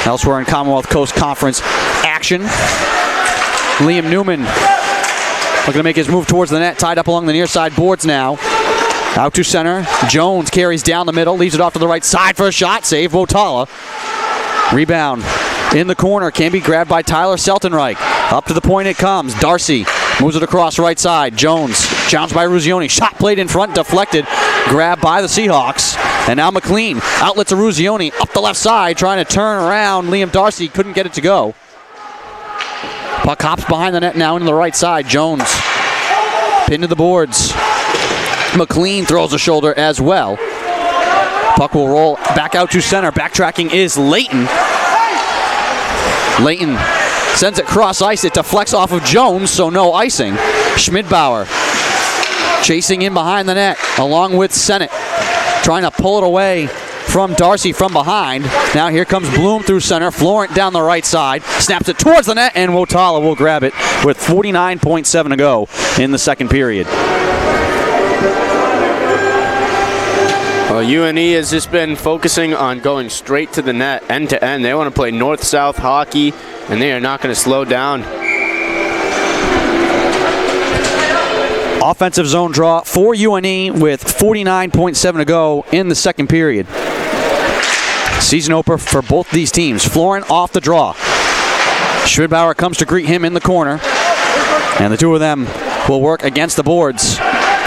Elsewhere in Commonwealth Coast Conference action, Liam Newman looking to make his move towards the net, tied up along the near side boards now. Out to center, Jones carries down the middle, leaves it off to the right side for a shot, save Wotala. Rebound in the corner, can be grabbed by Tyler Seltenreich. Up to the point it comes, Darcy moves it across right side, Jones challenged by Ruzioni, shot played in front, deflected, grabbed by the Seahawks. And now McLean outlets a Ruzioni up the left side, trying to turn around Liam Darcy, couldn't get it to go. Puck hops behind the net now into the right side. Jones pinned to the boards. McLean throws a shoulder as well. Puck will roll back out to center. Backtracking is Layton. Layton sends it cross ice. It deflects off of Jones, so no icing. Schmidbauer chasing in behind the net along with Sennett, trying to pull it away from Darcy from behind. Now here comes Bloom through center. Florent down the right side. Snaps it towards the net, and Wotala will grab it with 49.7 to go in the second period. Well, UNE has just been focusing on going straight to the net, end to end. They want to play north-south hockey, and they are not going to slow down. Offensive zone draw for UNE with 49.7 to go in the second period. Season opener for both these teams. Florent off the draw. Schmidbauer comes to greet him in the corner. And the two of them will work against the boards.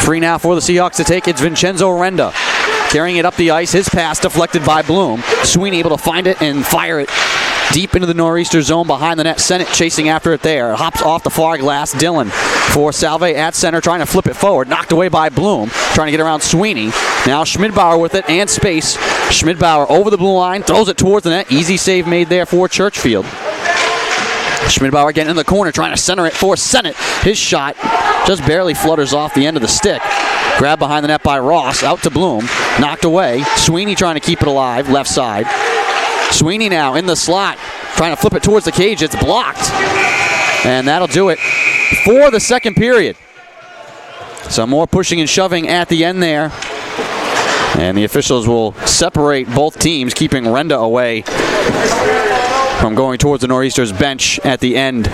Free now for the Seahawks to take. It's Vincenzo Renda carrying it up the ice. His pass deflected by Bloom. Sweeney able to find it and fire it deep into the Nor'easter zone behind the net. Sennett chasing after it there. Hops off the far glass. Dillon for Salve at center, trying to flip it forward. Knocked away by Bloom. Trying to get around Sweeney. Now Schmidbauer with it and space. Schmidbauer over the blue line. Throws it towards the net. Easy save made there for Churchfield. Schmidbauer getting in the corner, trying to center it for Sennett. His shot just barely flutters off the end of the stick. Grabbed behind the net by Ross. Out to Bloom. Knocked away. Sweeney trying to keep it alive. Left side. Sweeney now in the slot, trying to flip it towards the cage. It's blocked. And that'll do it for the second period. Some more pushing and shoving at the end there. And the officials will separate both teams, keeping Renda away from going towards the Nor'easters bench at the end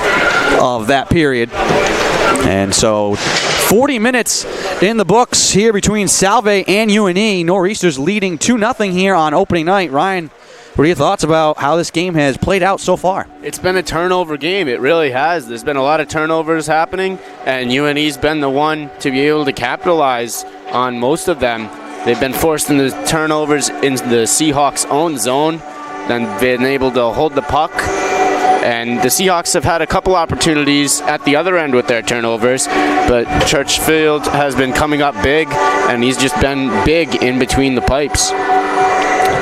of that period. And so 40 minutes in the books here between Salve and UNE. Nor'easters leading 2-0 here on opening night. Ryan, what are your thoughts about how this game has played out so far? It's been a turnover game. It really has. There's been a lot of turnovers happening, and UNE's been the one to be able to capitalize on most of them. They've been forced into turnovers in the Seahawks' own zone, then been able to hold the puck. And the Seahawks have had a couple opportunities at the other end with their turnovers, but Churchfield has been coming up big, and he's just been big in between the pipes.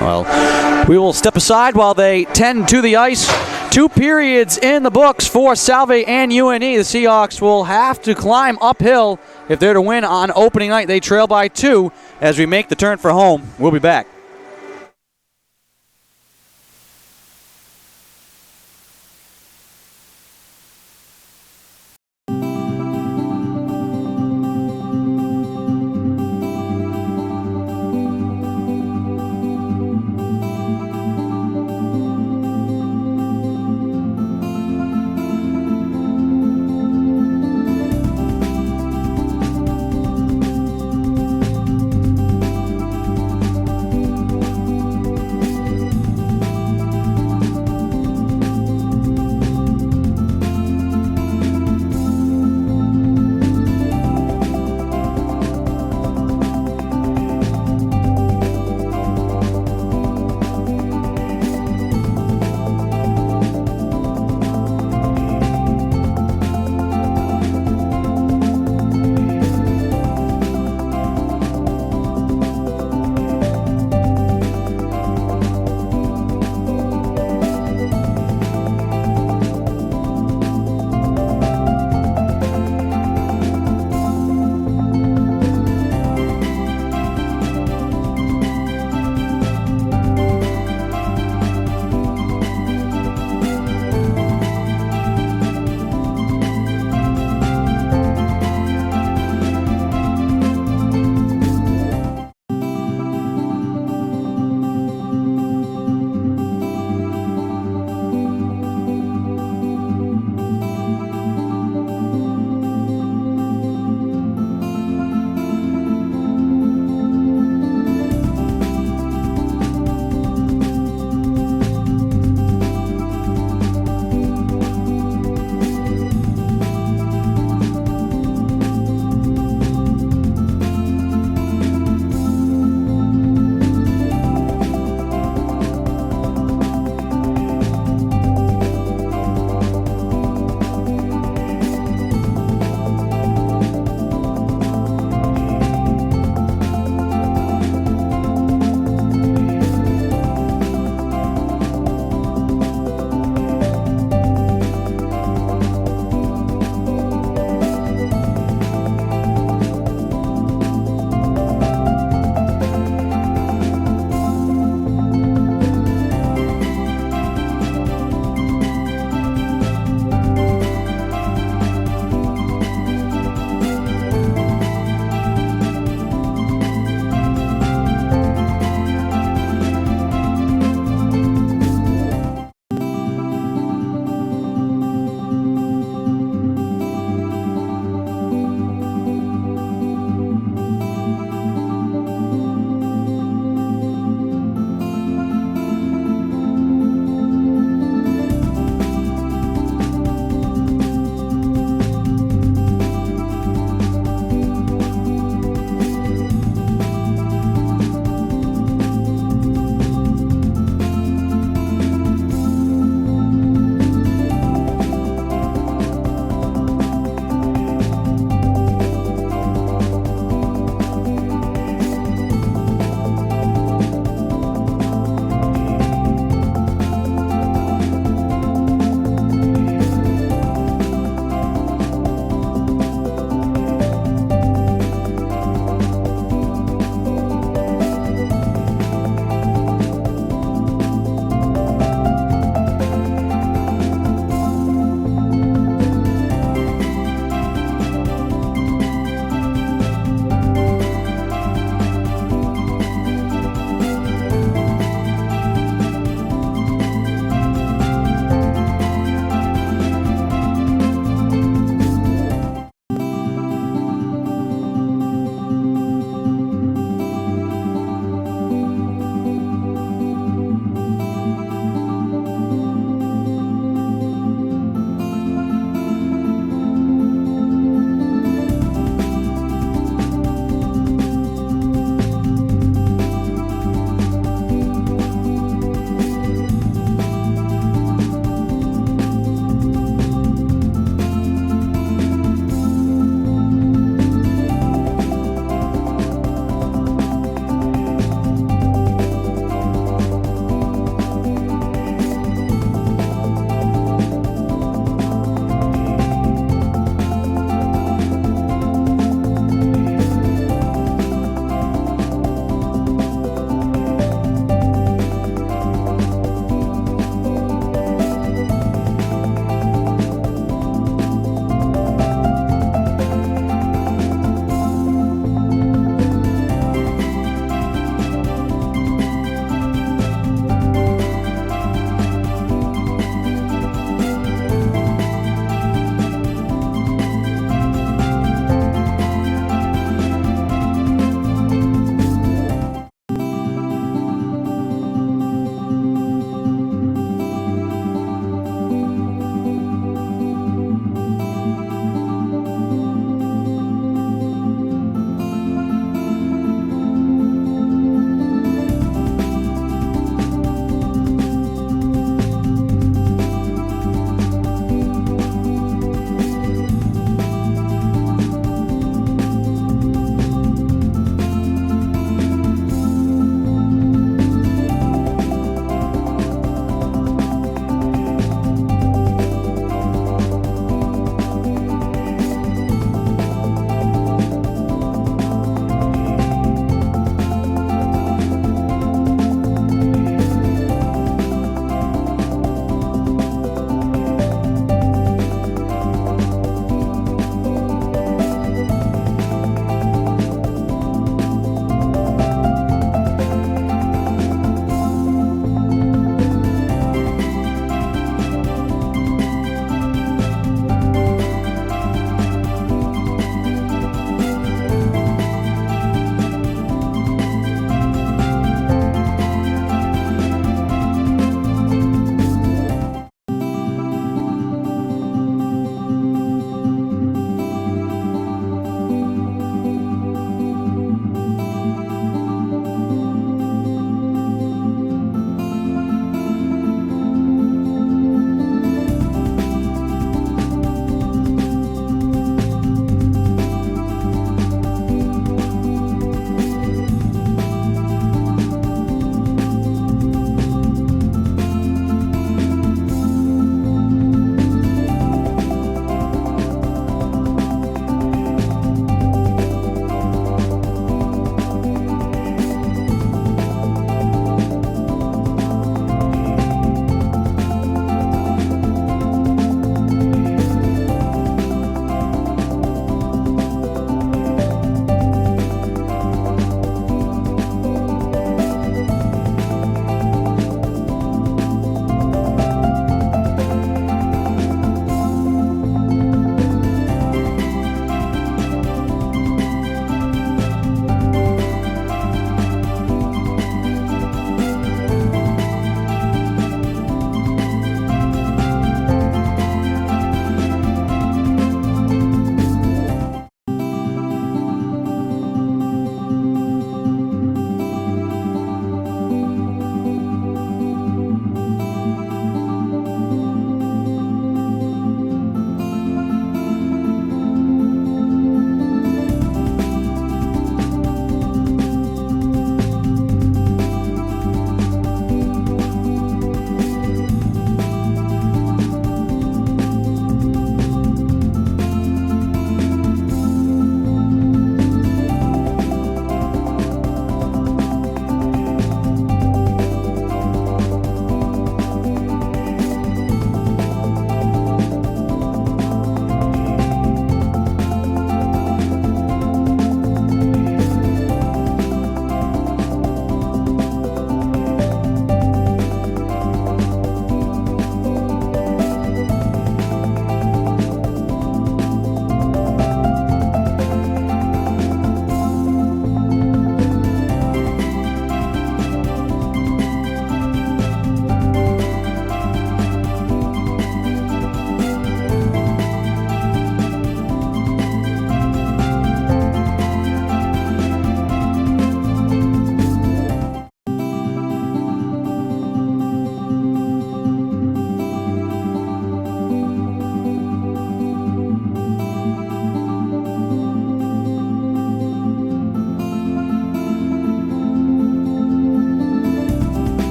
Well, we will step aside while they tend to the ice. 2 periods in the books for Salve and UNE. The Seahawks will have to climb uphill if they're to win on opening night. They trail by 2 as we make the turn for home. We'll be back.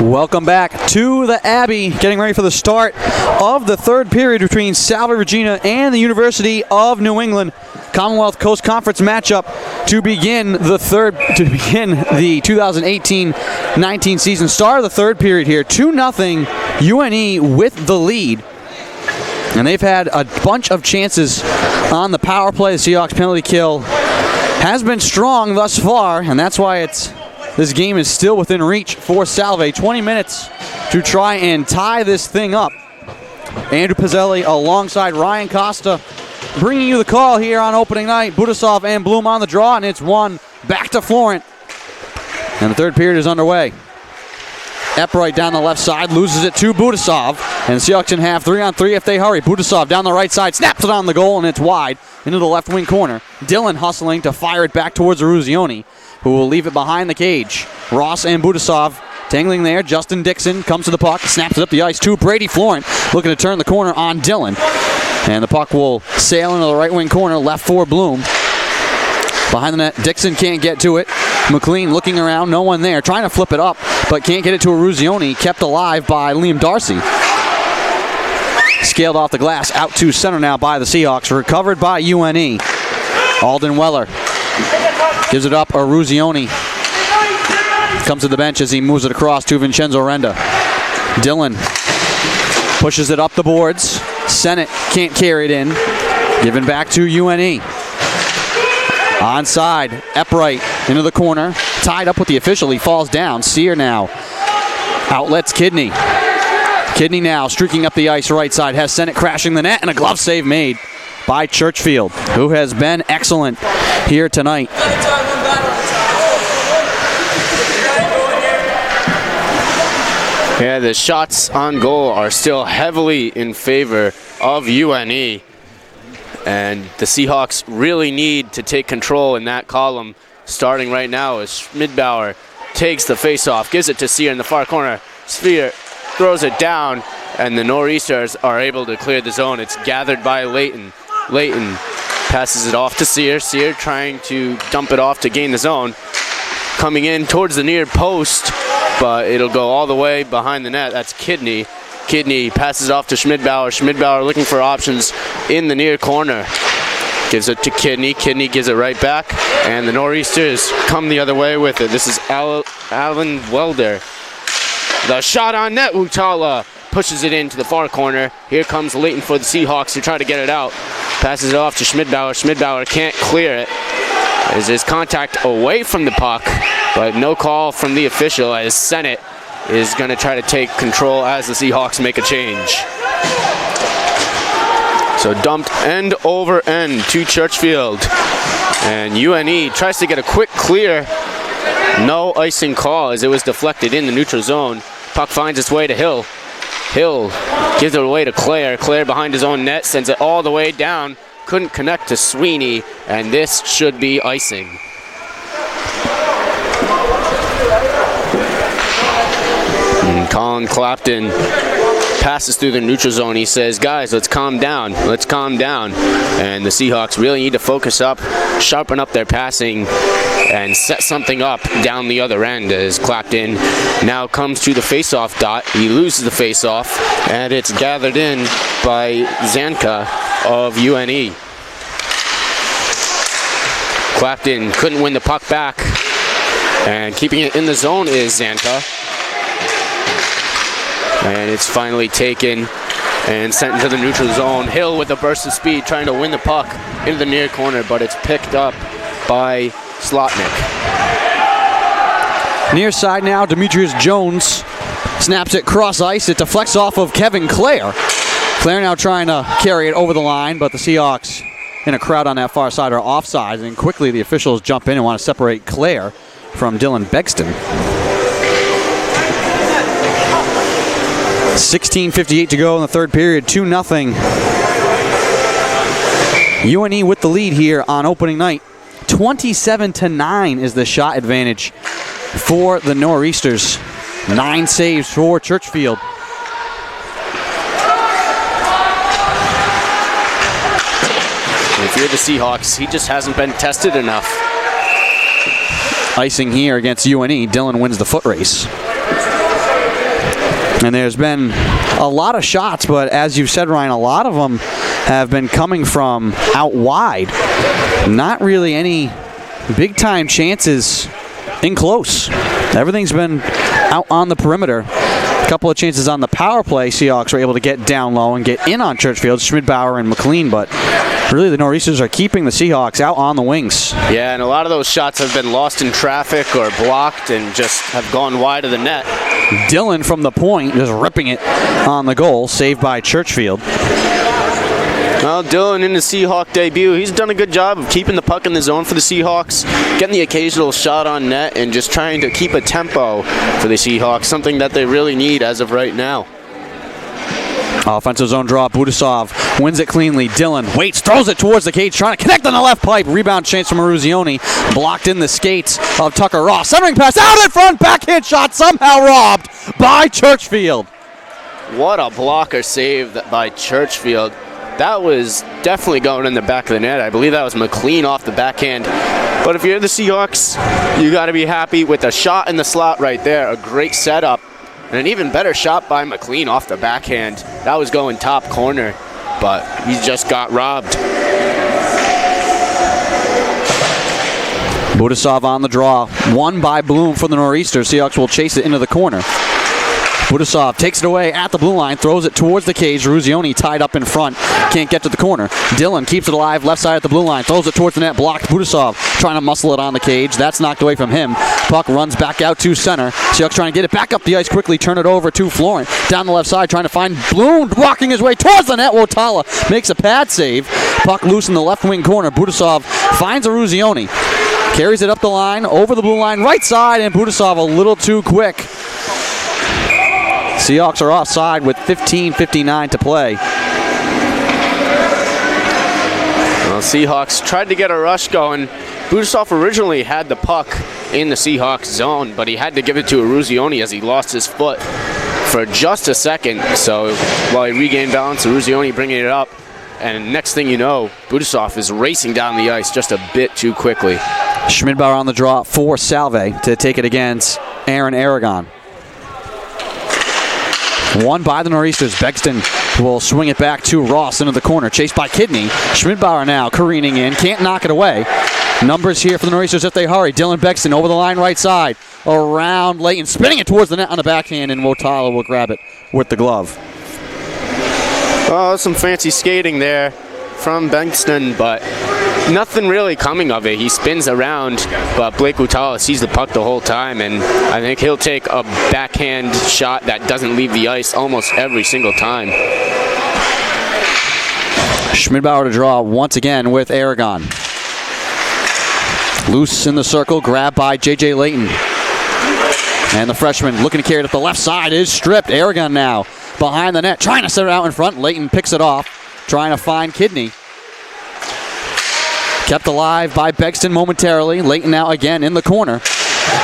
Welcome back to the Abbey, getting ready for the start of the third period between Salve Regina and the University of New England. Commonwealth Coast Conference matchup to begin the 2018-19 season. Start of the third period here, 2-0 UNE with the lead. And they've had a bunch of chances on the power play. The Seahawks penalty kill has been strong thus far, and that's why this game is still within reach for Salve. 20 minutes to try and tie this thing up. Andrew Pizzelli alongside Ryan Costa bringing you the call here on opening night. Budasov and Bloom on the draw, and it's one back to Florent. And the third period is underway. Epright down the left side, loses it to Budasov. And the Seahawks in half, 3-on-3 if they hurry. Budasov down the right side, snaps it on the goal, and it's wide into the left wing corner. Dillon hustling to fire it back towards Ruzioni, who will leave it behind the cage. Ross and Budasov tangling there. Justin Dixon comes to the puck, snaps it up the ice to Brady Florent, looking to turn the corner on Dillon. And the puck will sail into the right wing corner, left for Bloom. Behind the net, Dixon can't get to it. McLean looking around, no one there, trying to flip it up, but can't get it to Ruzioni, kept alive by Liam Darcy. Scaled off the glass, out to center now by the Seahawks, recovered by UNE. Alden Weller gives it up, Ruzioni comes to the bench as he moves it across to Vincenzo Renda. Dillon pushes it up the boards. Sennett can't carry it in. Given back to UNE. Onside, Epright into the corner. Tied up with the official, he falls down. Sear now outlets Kidney. Kidney now streaking up the ice right side. Has Sennett crashing the net, and a glove save made by Churchfield, who has been excellent here tonight. Yeah, the shots on goal are still heavily in favor of UNE. And the Seahawks really need to take control in that column starting right now as Schmidbauer takes the faceoff, gives it to Sear in the far corner. Spear throws it down, and the Nor'easters are able to clear the zone. It's gathered by Leighton. Leighton passes it off to Sear. Sear trying to dump it off to gain the zone. Coming in towards the near post, but it'll go all the way behind the net. That's Kidney. Kidney passes it off to Schmidbauer. Schmidbauer looking for options in the near corner. Gives it to Kidney. Kidney gives it right back, and the Nor'easters come the other way with it. This is Alan Welder. The shot on net. Utala pushes it into the far corner. Here comes Leighton for the Seahawks to try to get it out. Passes it off to Schmidbauer. Schmidbauer can't clear it. There's contact away from the puck, but no call from the official as Sennett is going to try to take control as the Seahawks make a change. So dumped end over end to Churchfield. And UNE tries to get a quick clear. No icing call as it was deflected in the neutral zone. Puck finds its way to Hill. Hill gives it away to Clare. Clare behind his own net, sends it all the way down. Couldn't connect to Sweeney, and this should be icing. And Colin Clapton passes through the neutral zone. He says, guys, let's calm down. Let's calm down. And the Seahawks really need to focus up, sharpen up their passing, and set something up down the other end as Clapton now comes to the face-off dot. He loses the face-off, and it's gathered in by Zanka of UNE. Clapton couldn't win the puck back, and keeping it in the zone is Zanka. And it's finally taken and sent into the neutral zone. Hill with a burst of speed trying to win the puck into the near corner, but it's picked up by Slotnick. Near side now, Demetrius Jones snaps it cross ice. It deflects off of Kevin Clare. Clare now trying to carry it over the line, but the Seahawks in a crowd on that far side are offside, and quickly the officials jump in and want to separate Clare from Dylan Begston. 16:58 to go in the third period, 2-0. UNE with the lead here on opening night. 27-9 is the shot advantage for the Nor'easters. 9 saves for Churchfield. If you're the Seahawks, he just hasn't been tested enough. Icing here against UNE. Dillon wins the foot race. And there's been a lot of shots, but as you said, Ryan, a lot of them have been coming from out wide. Not really any big-time chances in close. Everything's been out on the perimeter. A couple of chances on the power play. Seahawks were able to get down low and get in on Churchfield, Schmidbauer and McLean, but really the Nor'easters are keeping the Seahawks out on the wings. Yeah, and a lot of those shots have been lost in traffic or blocked and just have gone wide of the net. Dillon from the point, just ripping it on the goal, saved by Churchfield. Well, Dillon in the Seahawk debut, he's done a good job of keeping the puck in the zone for the Seahawks, getting the occasional shot on net, and just trying to keep a tempo for the Seahawks, something that they really need as of right now. Offensive zone draw, Budasov wins it cleanly. Dillon waits, throws it towards the cage, trying to connect on the left pipe. Rebound chance from Eruzione, blocked in the skates of Tucker Ross. Centering pass out in front, backhand shot somehow robbed by Churchfield. What a blocker save by Churchfield. That was definitely going in the back of the net. I believe that was McLean off the backhand. But if you're the Seahawks, you got to be happy with a shot in the slot right there. A great setup. And an even better shot by McLean off the backhand. That was going top corner, but he just got robbed. Budasov on the draw. Won by Bloom for the Nor'easters. Seahawks will chase it into the corner. Budasov takes it away at the blue line, throws it towards the cage. Ruzioni tied up in front, can't get to the corner. Dillon keeps it alive, left side at the blue line, throws it towards the net, blocked. Budasov trying to muscle it on the cage. That's knocked away from him. Puck runs back out to center. Seahawks trying to get it back up the ice quickly, turn it over to Florent. Down the left side, trying to find Bloom, walking his way towards the net. Wotala makes a pad save. Puck loose in the left wing corner. Budasov finds Ruzioni. Carries it up the line, over the blue line, right side, and Budasov a little too quick. Seahawks are offside with 15:59 to play. Well, Seahawks tried to get a rush going. Budasov originally had the puck in the Seahawks zone, but he had to give it to Eruzione as he lost his foot for just a second. So while he regained balance, Eruzione bringing it up. And next thing you know, Budasov is racing down the ice just a bit too quickly. Schmidbauer on the draw for Salve to take it against Aaron Aragon. Won by the Nor'easters. Bexton will swing it back to Ross into the corner. Chased by Kidney. Schmidbauer now careening in. Can't knock it away. Numbers here for the Nor'easters if they hurry. Dylan Bexton over the line right side. Around Leighton. Spinning it towards the net on the backhand, and Wotala will grab it with the glove. Oh, some fancy skating there from Bexton, but nothing really coming of it. He spins around, but Blake Wotala sees the puck the whole time, and I think he'll take a backhand shot that doesn't leave the ice almost every single time. Schmidbauer to draw once again with Aragon. Loose in the circle, grabbed by J.J. Leighton. And the freshman looking to carry it up the left side is stripped. Aragon now behind the net, trying to set it out in front. Leighton picks it off, trying to find Kidney. Kept alive by Bexton momentarily. Leighton now again in the corner.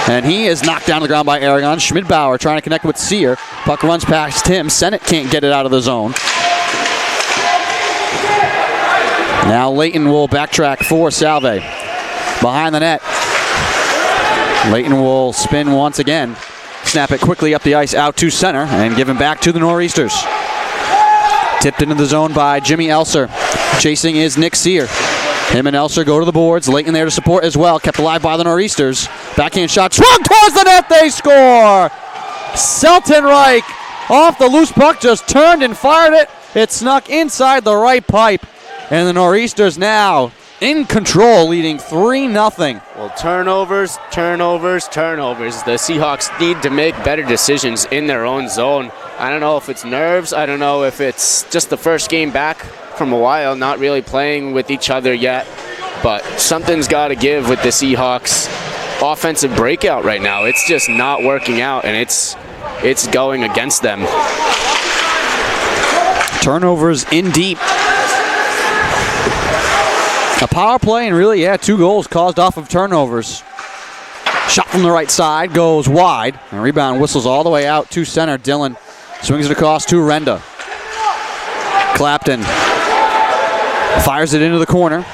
And he is knocked down to the ground by Aragon. Schmidbauer trying to connect with Sear. Puck runs past him. Sennett can't get it out of the zone. Now Leighton will backtrack for Salve. Behind the net. Leighton will spin once again. Snap it quickly up the ice out to center and give him back to the Nor'easters. Tipped into the zone by Jimmy Elser. Chasing is Nick Sear. Him and Elser go to the boards. Leighton there to support as well. Kept alive by the Nor'easters. Backhand shot swung towards the net. They score! Seltenreich off the loose puck just turned and fired it. It snuck inside the right pipe. And the Nor'easters now in control, leading 3-0. Well, turnovers. The Seahawks need to make better decisions in their own zone. I don't know if it's nerves. I don't know if it's just the first game back from a while, not really playing with each other yet. But something's got to give with the Seahawks offensive breakout right now. It's just not working out, and it's going against them. Turnovers in deep. A power play and really, 2 goals caused off of turnovers. Shot from the right side, goes wide. And rebound whistles all the way out to center. Dillon swings it across to Renda. Clapton fires it into the corner.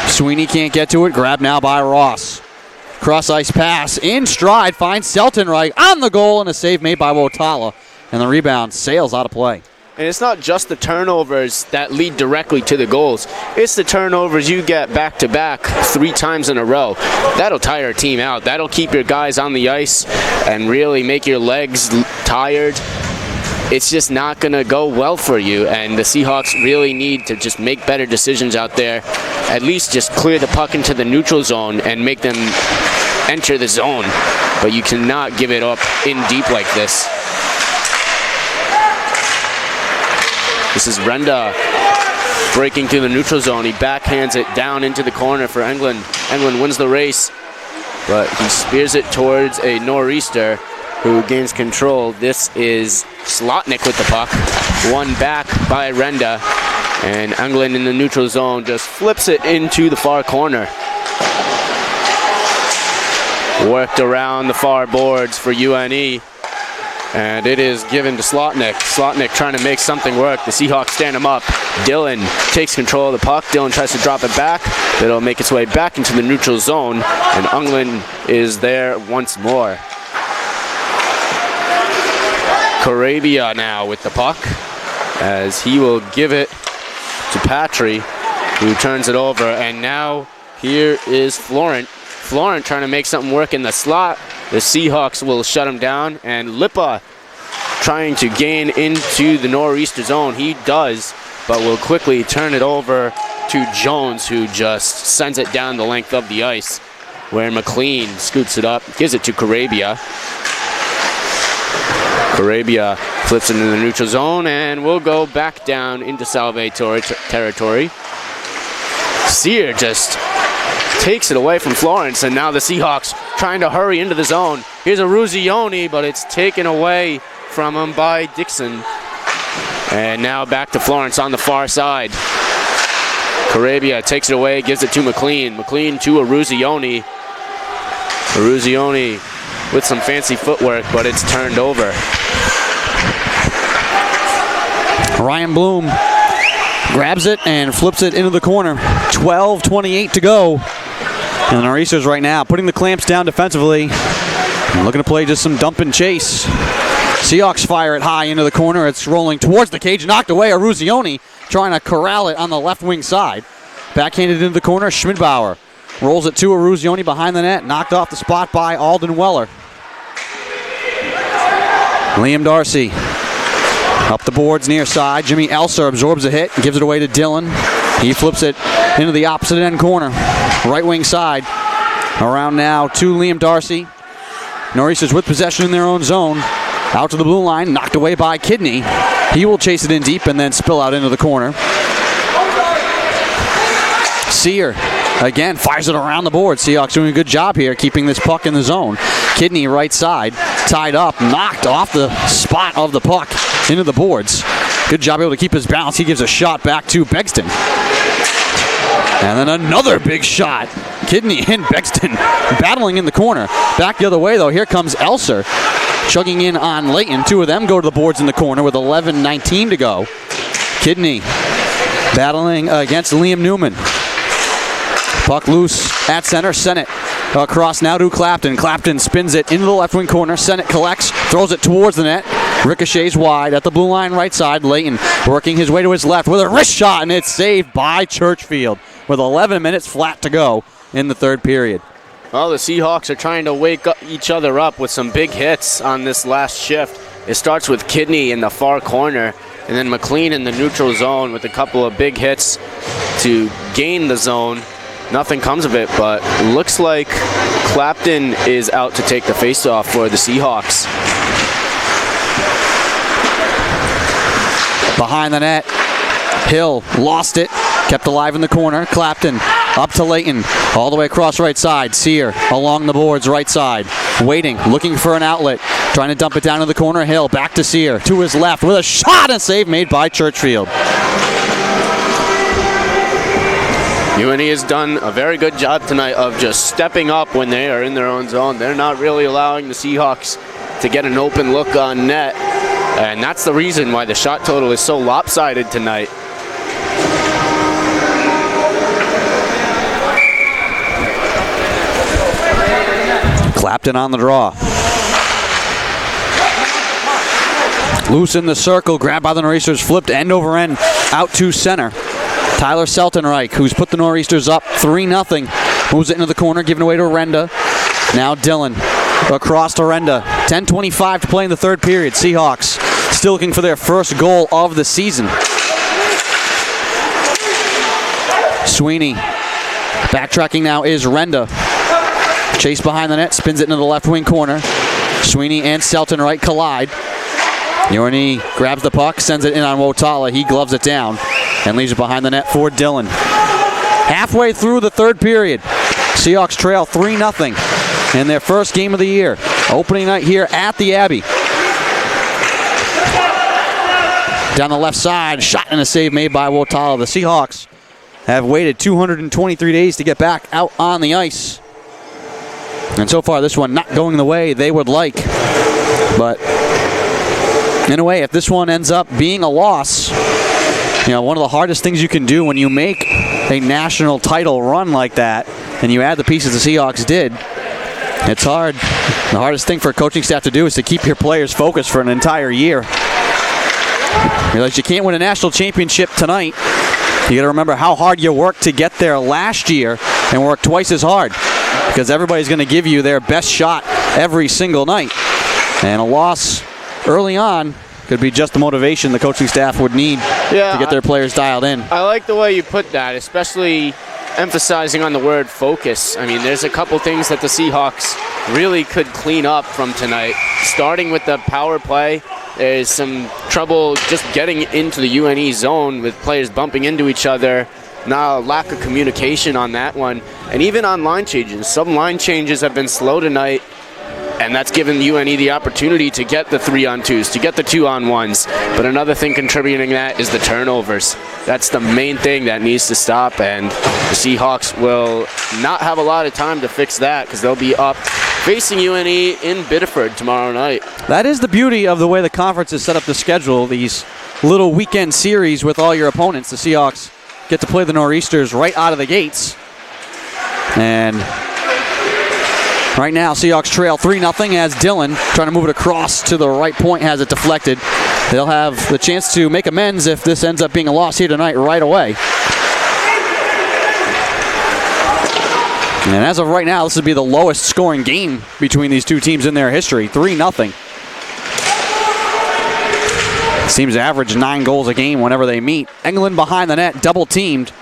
Sweeney can't get to it. Grabbed now by Ross. Cross ice pass in stride. Finds Seltenreich on the goal and a save made by Wotala. and the rebound sails out of play. And it's not just the turnovers that lead directly to the goals. It's the turnovers you get back-to-back 3 times in a row. That'll tire a team out. That'll keep your guys on the ice and really make your legs tired. It's just not going to go well for you, and the Seahawks really need to just make better decisions out there. At least just clear the puck into the neutral zone and make them enter the zone. But you cannot give it up in deep like this. This is Renda breaking through the neutral zone. He backhands it down into the corner for England. England wins the race, but he spears it towards a nor'easter who gains control. This is Slotnick with the puck. Won back by Renda, and England in the neutral zone just flips it into the far corner. Worked around the far boards for UNE. And it is given to Slotnick. Slotnick trying to make something work. The Seahawks stand him up. Dillon takes control of the puck. Dillon tries to drop it back. It'll make its way back into the neutral zone. And England is there once more. Corabia now with the puck, as he will give it to Patry, who turns it over. And now here is Florent. Florent trying to make something work in the slot. The Seahawks will shut him down, and Lipa trying to gain into the nor'easter zone. He does, but will quickly turn it over to Jones, who just sends it down the length of the ice, where McLean scoops it up, gives it to Corabia. Corabia flips into the neutral zone, and will go back down into Salve territory. Sear just takes it away from Florence, and now the Seahawks trying to hurry into the zone. Here's a Ruzioni, but it's taken away from him by Dixon. And now back to Florence on the far side. Corabia takes it away, gives it to McLean. McLean to a Ruzioni. Ruzioni with some fancy footwork, but it's turned over. Ryan Bloom grabs it and flips it into the corner. 12:28 to go. And the Nor'easters right now putting the clamps down defensively and looking to play just some dump and chase. Seahawks fire it high into the corner. It's rolling towards the cage, knocked away. Ruzioni trying to corral it on the left wing side. Backhanded into the corner. Schmidbauer rolls it to Ruzioni behind the net, knocked off the spot by Alden Weller. Liam Darcy up the boards near side. Jimmy Elser absorbs a hit and gives it away to Dillon. He flips it into the opposite end corner. Right wing side. Around now to Liam Darcy. Nor'easters with possession in their own zone. Out to the blue line. Knocked away by Kidney. He will chase it in deep and then spill out into the corner. Sear again fires it around the board. Seahawks doing a good job here keeping this puck in the zone. Kidney right side. Tied up. Knocked off the spot of the puck into the boards. Good job able to keep his balance. He gives a shot back to Begston. And then another big shot. Kidney and Begston battling in the corner. Back the other way, though. Here comes Elser chugging in on Layton. Two of them go to the boards in the corner with 11:19 to go. Kidney battling against Liam Newman. Puck loose at center. Sennett across now to Clapton. Clapton spins it into the left wing corner. Sennett collects, throws it towards the net. Ricochets wide at the blue line right side. Layton working his way to his left with a wrist shot, and it's saved by Churchfield with 11 minutes flat to go in the third period. Well, the Seahawks are trying to wake up each other up with some big hits on this last shift. It starts with Kidney in the far corner, and then McLean in the neutral zone with a couple of big hits to gain the zone. Nothing comes of it, but looks like Clapton is out to take the faceoff for the Seahawks. Behind the net, Hill lost it, kept alive in the corner. Clapton up to Layton, all the way across right side. Sear along the boards right side, waiting, looking for an outlet, trying to dump it down to the corner. Hill back to Sear, to his left with a shot and save made by Churchfield. UNE has done a very good job tonight of just stepping up when they are in their own zone. They're not really allowing the Seahawks to get an open look on net, and that's the reason why the shot total is so lopsided tonight. Clapton on the draw. Loose in the circle, grabbed by the Nor'easters, flipped end over end, out to center. Tyler Seltenreich, who's put the Nor'easters up 3-0, moves it into the corner, giving away to Renda. Now Dillon across to Renda. 10:25 to play in the third period. Seahawks still looking for their first goal of the season. Sweeney. Backtracking now is Renda. Chase behind the net, spins it into the left wing corner. Sweeney and Seltenreich collide. Yorny grabs the puck, sends it in on Wotala. He gloves it down and leaves it behind the net for Dillon. Halfway through the third period, Seahawks trail 3-0 in their first game of the year. Opening night here at the Abbey. Down the left side, shot and a save made by Wotala. The Seahawks have waited 223 days to get back out on the ice. And so far, this one not going the way they would like. But in a way, if this one ends up being a loss, one of the hardest things you can do when you make a national title run like that, and you add the pieces the Seahawks did, it's hard. The hardest thing for a coaching staff to do is to keep your players focused for an entire year. You realize you can't win a national championship tonight. You got to remember how hard you worked to get there last year and work twice as hard, because everybody's going to give you their best shot every single night. And a loss early on could be just the motivation the coaching staff would need to get their players dialed in. I like the way you put that, especially emphasizing on the word focus. I mean, there's a couple things that the Seahawks really could clean up from tonight. Starting with the power play, there's some trouble just getting into the UNE zone with players bumping into each other. Now, lack of communication on that one. And even on line changes. Some line changes have been slow tonight, and that's given UNE the opportunity to get the 3-on-2s, to get the 2-on-1s. But another thing contributing to that is the turnovers. That's the main thing that needs to stop, and the Seahawks will not have a lot of time to fix that because they'll be up facing UNE in Biddeford tomorrow night. That is the beauty of the way the conference has set up the schedule, these little weekend series with all your opponents. The Seahawks get to play the Nor'easters right out of the gates. And right now, Seahawks trail 3-0 as Dillon, trying to move it across to the right point, has it deflected. They'll have the chance to make amends if this ends up being a loss here tonight right away. And as of right now, this would be the lowest scoring game between these two teams in their history, 3-0. Teams average 9 goals a game whenever they meet. England behind the net, double teamed.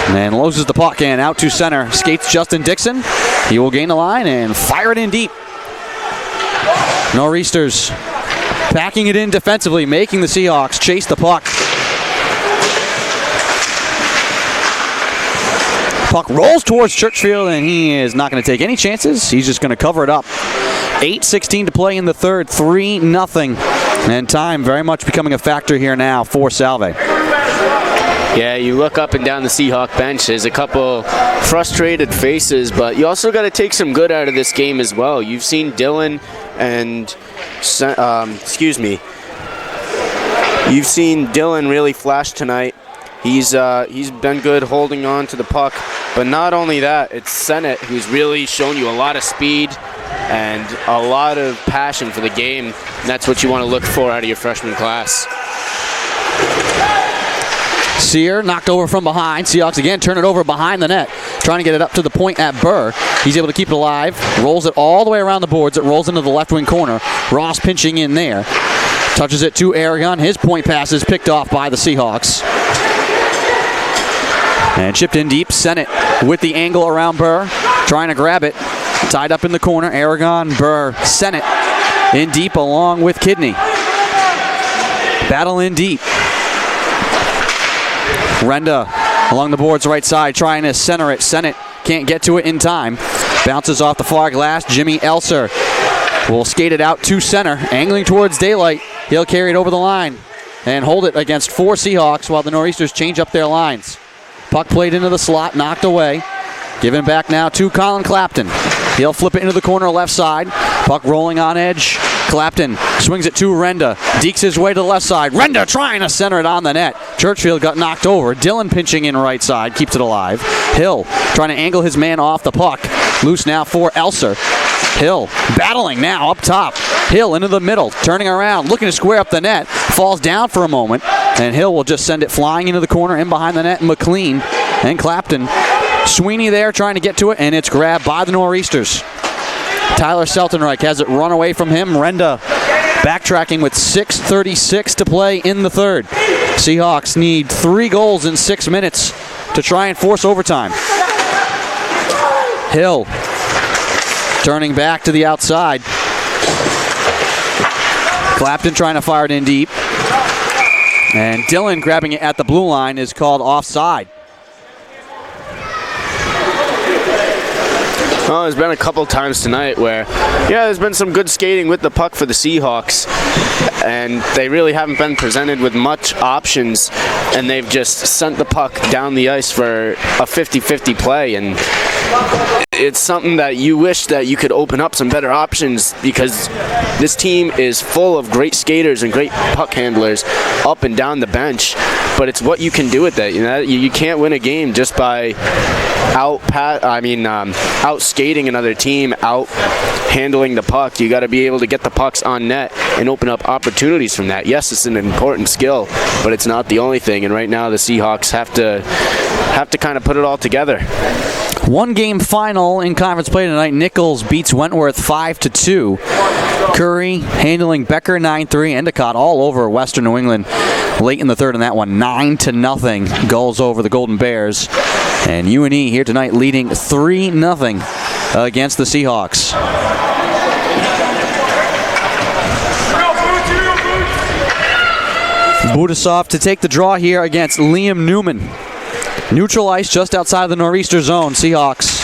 And loses the puck and out to center. Skates Justin Dixon. He will gain the line and fire it in deep. Nor'easters packing it in defensively, making the Seahawks chase the puck. Puck rolls towards Churchfield, and he is not going to take any chances. He's just going to cover it up. 8:16 to play in the third, 3-0. And time very much becoming a factor here now for Salve. Yeah, you look up and down the Seahawk bench. There's a couple frustrated faces, but you also got to take some good out of this game as well. You've seen Dillon and, you've seen Dillon really flash tonight. He's been good holding on to the puck, but not only that, it's Sennett who's really shown you a lot of speed and a lot of passion for the game. And that's what you want to look for out of your freshman class. Sear knocked over from behind. Seahawks again turn it over behind the net, trying to get it up to the point at Burr. He's able to keep it alive, rolls it all the way around the boards. It rolls into the left wing corner. Ross pinching in there. Touches it to Aragon. His point pass is picked off by the Seahawks. And chipped in deep. Sennett with the angle around Burr, trying to grab it. Tied up in the corner. Aragon, Burr, Sennett in deep along with Kidney. Battle in deep. Renda along the boards right side, trying to center it. Sennett can't get to it in time. Bounces off the far glass. Jimmy Elser will skate it out to center, angling towards daylight. He'll carry it over the line and hold it against 4 Seahawks while the Nor'easters change up their lines. Puck played into the slot, knocked away. Given back now to Colin Clapton. He'll flip it into the corner left side. Puck rolling on edge. Clapton swings it to Renda. Dekes his way to the left side. Renda trying to center it on the net. Churchfield got knocked over. Dillon pinching in right side. Keeps it alive. Hill trying to angle his man off the puck. Loose now for Elser. Hill battling now up top. Hill into the middle, turning around, looking to square up the net. Falls down for a moment, and Hill will just send it flying into the corner in behind the net. McLean and Clapton. Sweeney there trying to get to it, and it's grabbed by the Nor'easters. Tyler Seltenreich has it run away from him. Renda backtracking with 6:36 to play in the third. Seahawks need 3 goals in 6 minutes to try and force overtime. Hill turning back to the outside. Clapton trying to fire it in deep. And Dillon grabbing it at the blue line is called offside. Well, there's been a couple times tonight where, there's been some good skating with the puck for the Seahawks, and they really haven't been presented with much options, and they've just sent the puck down the ice for a 50-50 play, and it's something that you wish that you could open up some better options, because this team is full of great skaters and great puck handlers up and down the bench, but it's what you can do with it. You can't win a game just by out skating another team, out handling the puck. You got to be able to get the pucks on net and open up opportunities from that. Yes, it's an important skill, but it's not the only thing. And right now, the Seahawks have to kind of put it all together. One game final in conference play tonight. Nichols beats Wentworth 5-2. Curry handling Becker 9-3. Endicott all over Western New England late in the third in that one. 9-0 goals over the Golden Bears. And UNE here tonight leading 3-0 against the Seahawks. Budasov to take the draw here against Liam Newman. Neutral ice just outside of the nor'easter zone. Seahawks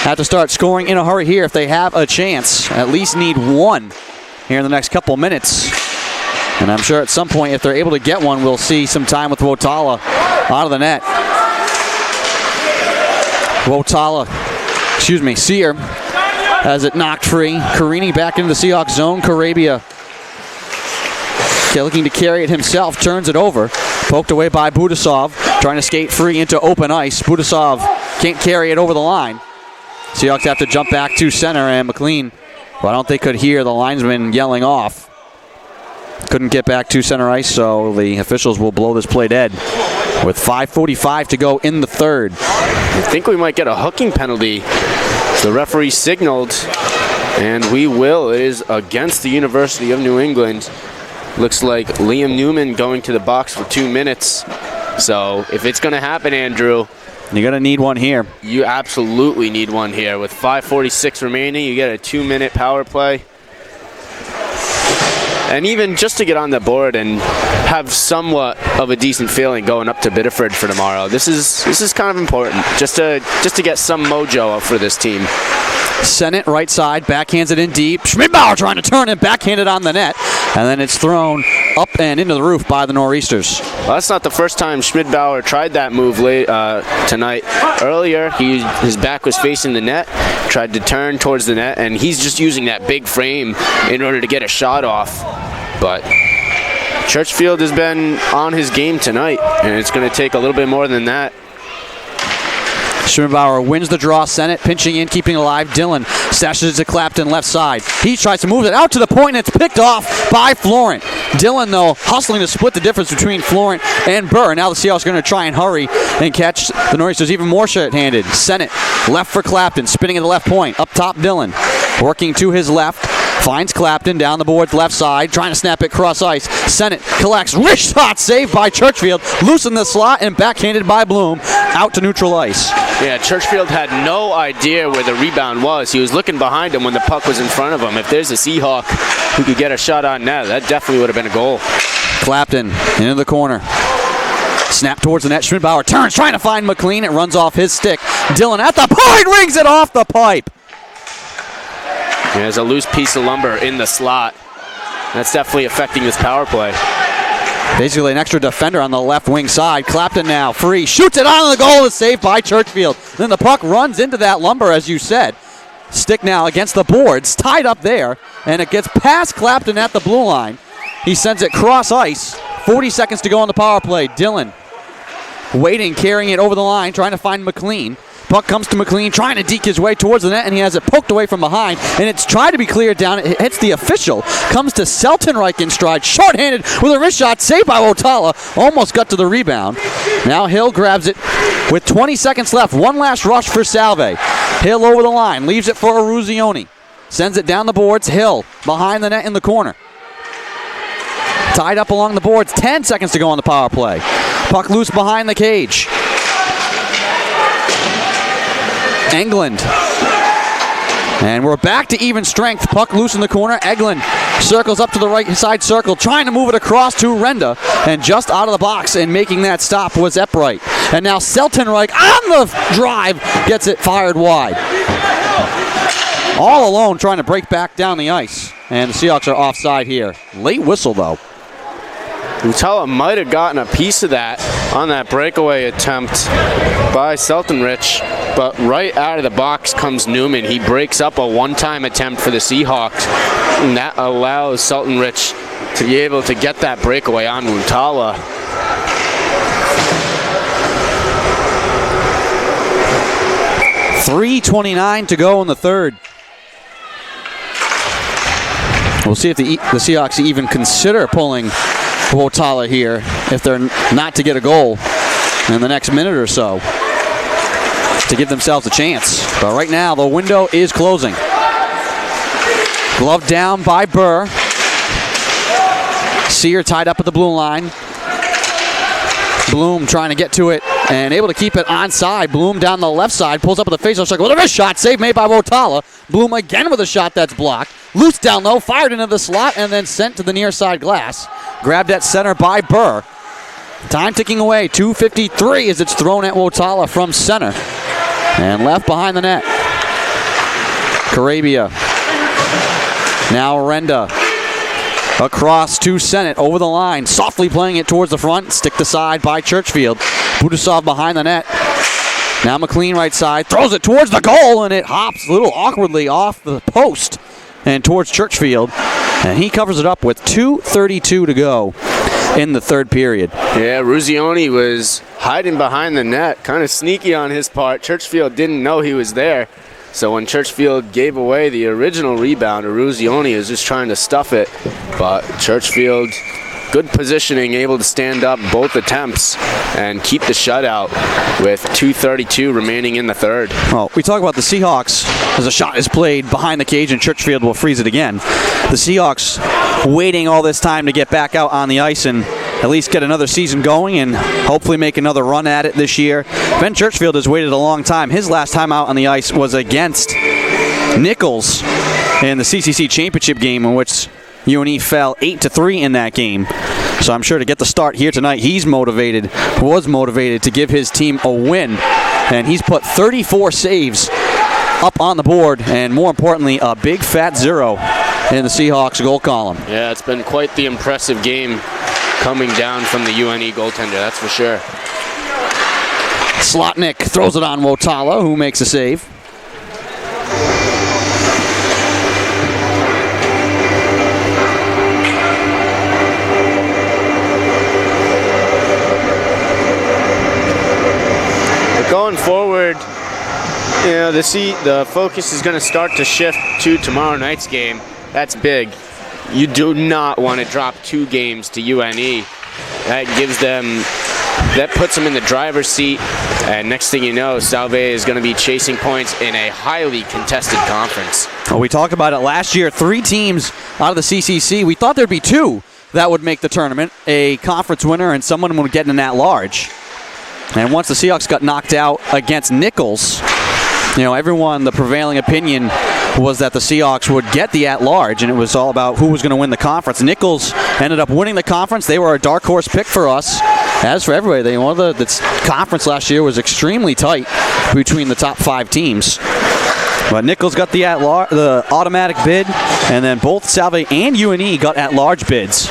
have to start scoring in a hurry here if they have a chance. At least need one here in the next couple minutes. And I'm sure at some point, if they're able to get one, we'll see some time with Wotala out of the net. Sear has it knocked free. Carini back into the Seahawks zone. Carabia looking to carry it himself, turns it over. Poked away by Budasov, trying to skate free into open ice. Budasov can't carry it over the line. Seahawks have to jump back to center, and McLean, who I don't think could hear the linesman yelling off, couldn't get back to center ice, so the officials will blow this play dead with 5:45 to go in the third. I think we might get a hooking penalty. The referee signaled, and we will. It is against the University of New England. Looks like Liam Newman going to the box for 2 minutes. So if it's going to happen, Andrew, you're going to need one here. You absolutely need one here. With 5:46 remaining, you get a 2-minute power play. And even just to get on the board and have somewhat of a decent feeling going up to Biddeford for tomorrow. This is kind of important, just to get some mojo up for this team. Sennett, right side, backhands it in deep. Schmidbauer trying to turn it, backhanded on the net. And then it's thrown up and into the roof by the Nor'easters. Well, that's not the first time Schmidbauer tried that move tonight. Earlier, his back was facing the net, tried to turn towards the net, and he's just using that big frame in order to get a shot off. But Churchfield has been on his game tonight, and it's going to take a little bit more than that. Schmidbauer wins the draw. Sennett pinching in, keeping alive. Dillon stashes it to Clapton left side. He tries to move it out to the point, and it's picked off by Florent. Dillon, though, hustling to split the difference between Florent and Burr. Now the Seahawks are going to try and hurry and catch the Nor'easters even more short-handed. Sennett left for Clapton, spinning at the left point. Up top, Dillon working to his left. Finds Clapton down the boards left side, trying to snap it cross ice. Sennett collects. Rich shot saved by Churchfield. Loosened the slot and backhanded by Bloom out to neutral ice. Yeah, Churchfield had no idea where the rebound was. He was looking behind him when the puck was in front of him. If there's a Seahawk who could get a shot on net, that definitely would have been a goal. Clapton into the corner. Snap towards the net. Schmidbauer turns, trying to find McLean. It runs off his stick. Dillon at the point, rings it off the pipe. There's a loose piece of lumber in the slot. That's definitely affecting this power play. Basically an extra defender on the left wing side. Clapton now free. Shoots it on the goal. Is saved by Churchfield. Then the puck runs into that lumber, as you said. Stick now against the boards. Tied up there. And it gets past Clapton at the blue line. He sends it cross ice. 40 seconds to go on the power play. Dillon waiting, carrying it over the line, trying to find McLean. Puck comes to McLean, trying to deke his way towards the net, and he has it poked away from behind, and it's tried to be cleared down. It hits the official, comes to Seltenreich in stride, shorthanded with a wrist shot, saved by Wotala, almost got to the rebound. Now Hill grabs it with 20 seconds left. One last rush for Salve. Hill over the line, leaves it for Eruzione. Sends it down the boards. Hill behind the net in the corner. Tied up along the boards. 10 seconds to go on the power play. Puck loose behind the cage. Englund. And we're back to even strength. Puck loose in the corner. Eglund circles up to the right side circle, trying to move it across to Renda. And just out of the box and making that stop was Eppright. And now Seltenreich on the drive gets it fired wide. All alone trying to break back down the ice. And the Seahawks are offside here. Late whistle, though. Wotala might have gotten a piece of that on that breakaway attempt by Seltenreich, but right out of the box comes Newman. He breaks up a one-time attempt for the Seahawks, and that allows Seltenreich to be able to get that breakaway on Wotala. .329 to go in the third. We'll see if the Seahawks even consider pulling Wotala here if they're not to get a goal in the next minute or so to give themselves a chance. But right now, the window is closing. Glove down by Burr. Sear tied up at the blue line. Bloom trying to get to it and able to keep it onside. Bloom down the left side, pulls up at the faceoff circle with a wrist shot, save made by Wotala. Bloom again with a shot that's blocked. Loose down low, fired into the slot, and then sent to the near side glass. Grabbed at center by Burr. Time ticking away, 2:53 as it's thrown at Wotala from center. And left behind the net. Carabia. Now Renda. Across to Sennett, over the line, softly playing it towards the front, stick to side by Churchfield. Budusov behind the net. Now McLean right side, throws it towards the goal, and it hops a little awkwardly off the post and towards Churchfield. And he covers it up with 2:32 to go in the third period. Yeah, Eruzione was hiding behind the net, kind of sneaky on his part. Churchfield didn't know he was there. So when Churchfield gave away the original rebound, Eruzione is just trying to stuff it. But Churchfield, good positioning, able to stand up both attempts and keep the shutout with 2:32 remaining in the third. Well, we talk about the Seahawks as a shot is played behind the cage and Churchfield will freeze it again. The Seahawks waiting all this time to get back out on the ice and at least get another season going and hopefully make another run at it this year. Ben Churchfield has waited a long time. His last time out on the ice was against Nichols in the CCC championship game, in which UNE fell 8-3 in that game. So I'm sure to get the start here tonight, was motivated to give his team a win. And he's put 34 saves up on the board, and more importantly, a big fat 0 in the Seahawks goal column. Yeah, it's been quite the impressive game coming down from the UNE goaltender, that's for sure. Slotnick throws it on Wotala, who makes a save. But going forward, you know, the focus is going to start to shift to tomorrow night's game. That's big. You do not want to drop 2 games to UNE. That puts them in the driver's seat, and next thing you know, Salve is going to be chasing points in a highly contested conference. Well, we talked about it last year. 3 teams out of the CCC. We thought there'd be 2 that would make the tournament, a conference winner and someone would get in at large. And once the Seahawks got knocked out against Nichols, the prevailing opinion was that the Seahawks would get the at-large, and it was all about who was going to win the conference. Nichols ended up winning the conference. They were a dark horse pick for us. As for everybody, the conference last year was extremely tight between the top 5 teams. But Nichols got the automatic bid, and then both Salve and UNE got at-large bids.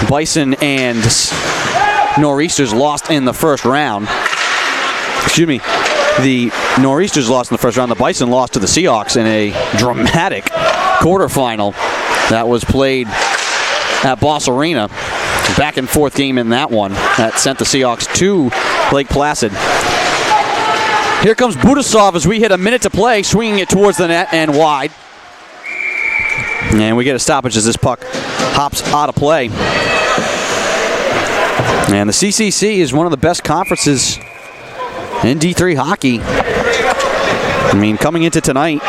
Bison and Nor'easters lost in the first round. Excuse me. The Nor'easters lost in the first round. The Bison lost to the Seahawks in a dramatic quarterfinal that was played at Boss Arena. Back and forth game in that one that sent the Seahawks to Lake Placid. Here comes Budasov as we hit a minute to play, swinging it towards the net and wide. And we get a stoppage as this puck hops out of play. And the CCC is one of the best conferences in D3 hockey. I mean, coming into tonight,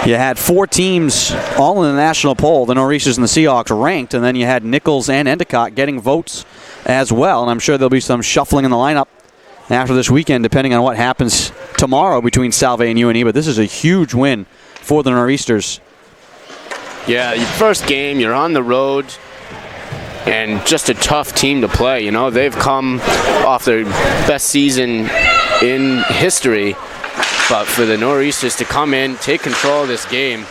you had 4 teams all in the national poll, the Nor'easters and the Seahawks ranked, and then you had Nichols and Endicott getting votes as well. And I'm sure there'll be some shuffling in the lineup after this weekend, depending on what happens tomorrow between Salve and UNE. But this is a huge win for the Nor'easters. Yeah, your first game, you're on the road, and just a tough team to play. You know, they've come off their best season in history, but for the Nor'easters to come in, take control of this game,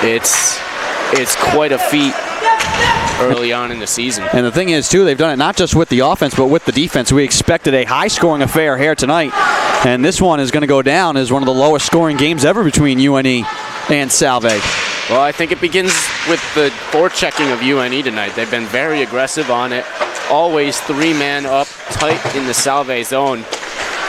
it's quite a feat early on in the season. And the thing is, too, they've done it not just with the offense, but with the defense. We expected a high-scoring affair here tonight, and this one is going to go down as one of the lowest-scoring games ever between UNE and Salve. Well, I think it begins with the forechecking of UNE tonight. They've been very aggressive on it, always 3-man up tight in the Salve zone,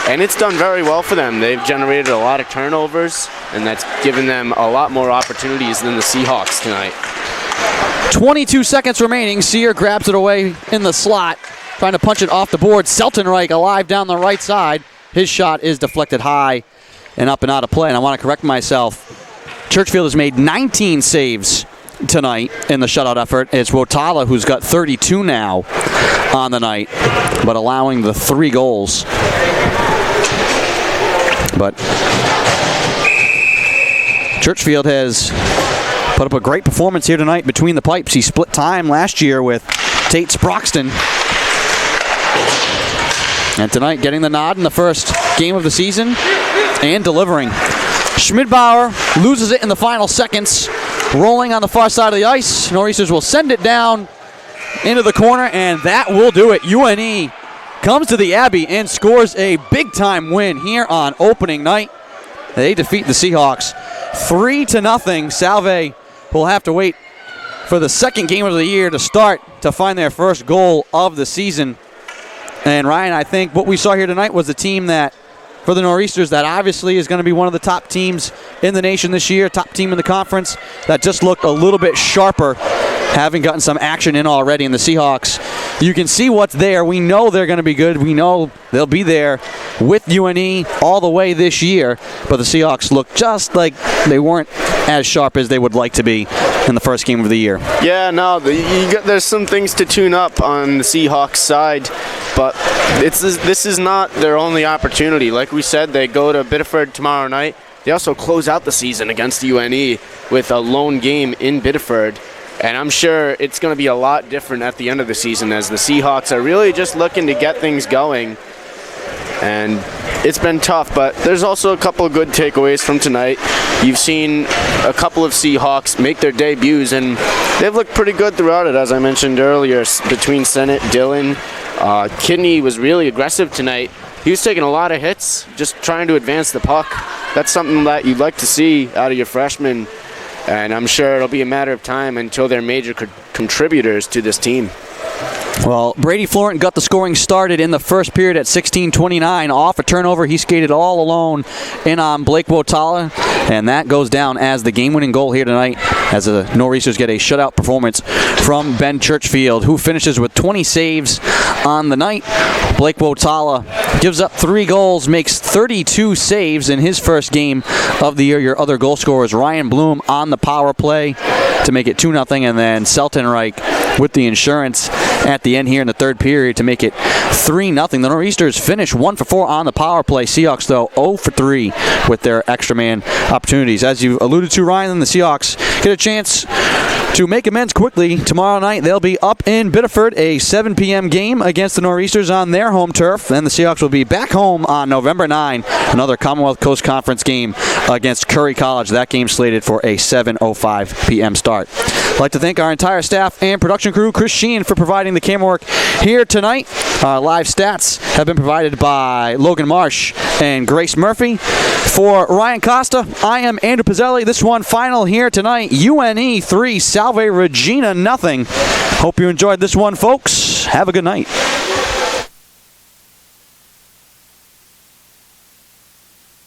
and it's done very well for them. They've generated a lot of turnovers, and that's given them a lot more opportunities than the Seahawks tonight. 22 seconds remaining. Sear grabs it away in the slot, trying to punch it off the board. Seltenreich alive down the right side. His shot is deflected high and up and out of play, and I want to correct myself. Churchfield has made 19 saves tonight in the shutout effort. It's Wotala who's got 32 now on the night, but allowing the 3 goals. But Churchfield has put up a great performance here tonight between the pipes. He split time last year with Tate Sproxton. And tonight getting the nod in the first game of the season and delivering. Schmidbauer loses it in the final seconds, rolling on the far side of the ice. Nor'easters will send it down into the corner, and that will do it. UNE comes to the Abbey and scores a big-time win here on opening night. They defeat the Seahawks 3-0. Salve will have to wait for the second game of the year to start to find their first goal of the season. And Ryan, I think what we saw here tonight was a team that, for the Nor'easters, that obviously is going to be one of the top teams in the nation this year, top team in the conference, that just looked a little bit sharper, having gotten some action in already. In the Seahawks, you can see what's there. We know they're going to be good. We know they'll be there with UNE all the way this year, but the Seahawks look just like they weren't as sharp as they would like to be in the first game of the year. Yeah, no, there's some things to tune up on the Seahawks side, but this is not their only opportunity. Like we said, they go to Biddeford tomorrow night. They also close out the season against UNE with a lone game in Biddeford. And I'm sure it's going to be a lot different at the end of the season, as the Seahawks are really just looking to get things going. And it's been tough, but there's also a couple of good takeaways from tonight. You've seen a couple of Seahawks make their debuts, and they've looked pretty good throughout it, as I mentioned earlier, between Sennett, Dillon. Kidney was really aggressive tonight. He was taking a lot of hits, just trying to advance the puck. That's something that you'd like to see out of your freshmen, and I'm sure it'll be a matter of time until they're major contributors to this team. Well, Brady Florent got the scoring started in the first period at 16:29. Off a turnover, he skated all alone in on Blake Wotala, and that goes down as the game-winning goal here tonight, as the Nor'easters get a shutout performance from Ben Churchfield, who finishes with 20 saves on the night. Blake Wotala gives up 3 goals, makes 32 saves in his first game of the year. Your other goal scorers, Ryan Bloom on the power play to make it 2-0, and then Seltenreich with the insurance at the end here in the third period to make it 3-0. The Nor'easters finish 1 for 4 on the power play. Seahawks, though, 0 for 3 with their extra man opportunities. As you alluded to, Ryan, the Seahawks get a chance to make amends quickly. Tomorrow night, they'll be up in Biddeford, a 7 p.m. game against the Nor'easters on their home turf. Then the Seahawks will be back home on November 9, another Commonwealth Coast Conference game against Curry College. That game slated for a 7:05 p.m. start. I'd like to thank our entire staff and production crew, Chris Sheehan, for providing the camera work here tonight. Our live stats have been provided by Logan Marsh and Grace Murphy. For Ryan Costa, I am Andrew Pizzelli. This one final here tonight, UNE 3, Salve Regina 0. Hope you enjoyed this one, folks. Have a good night.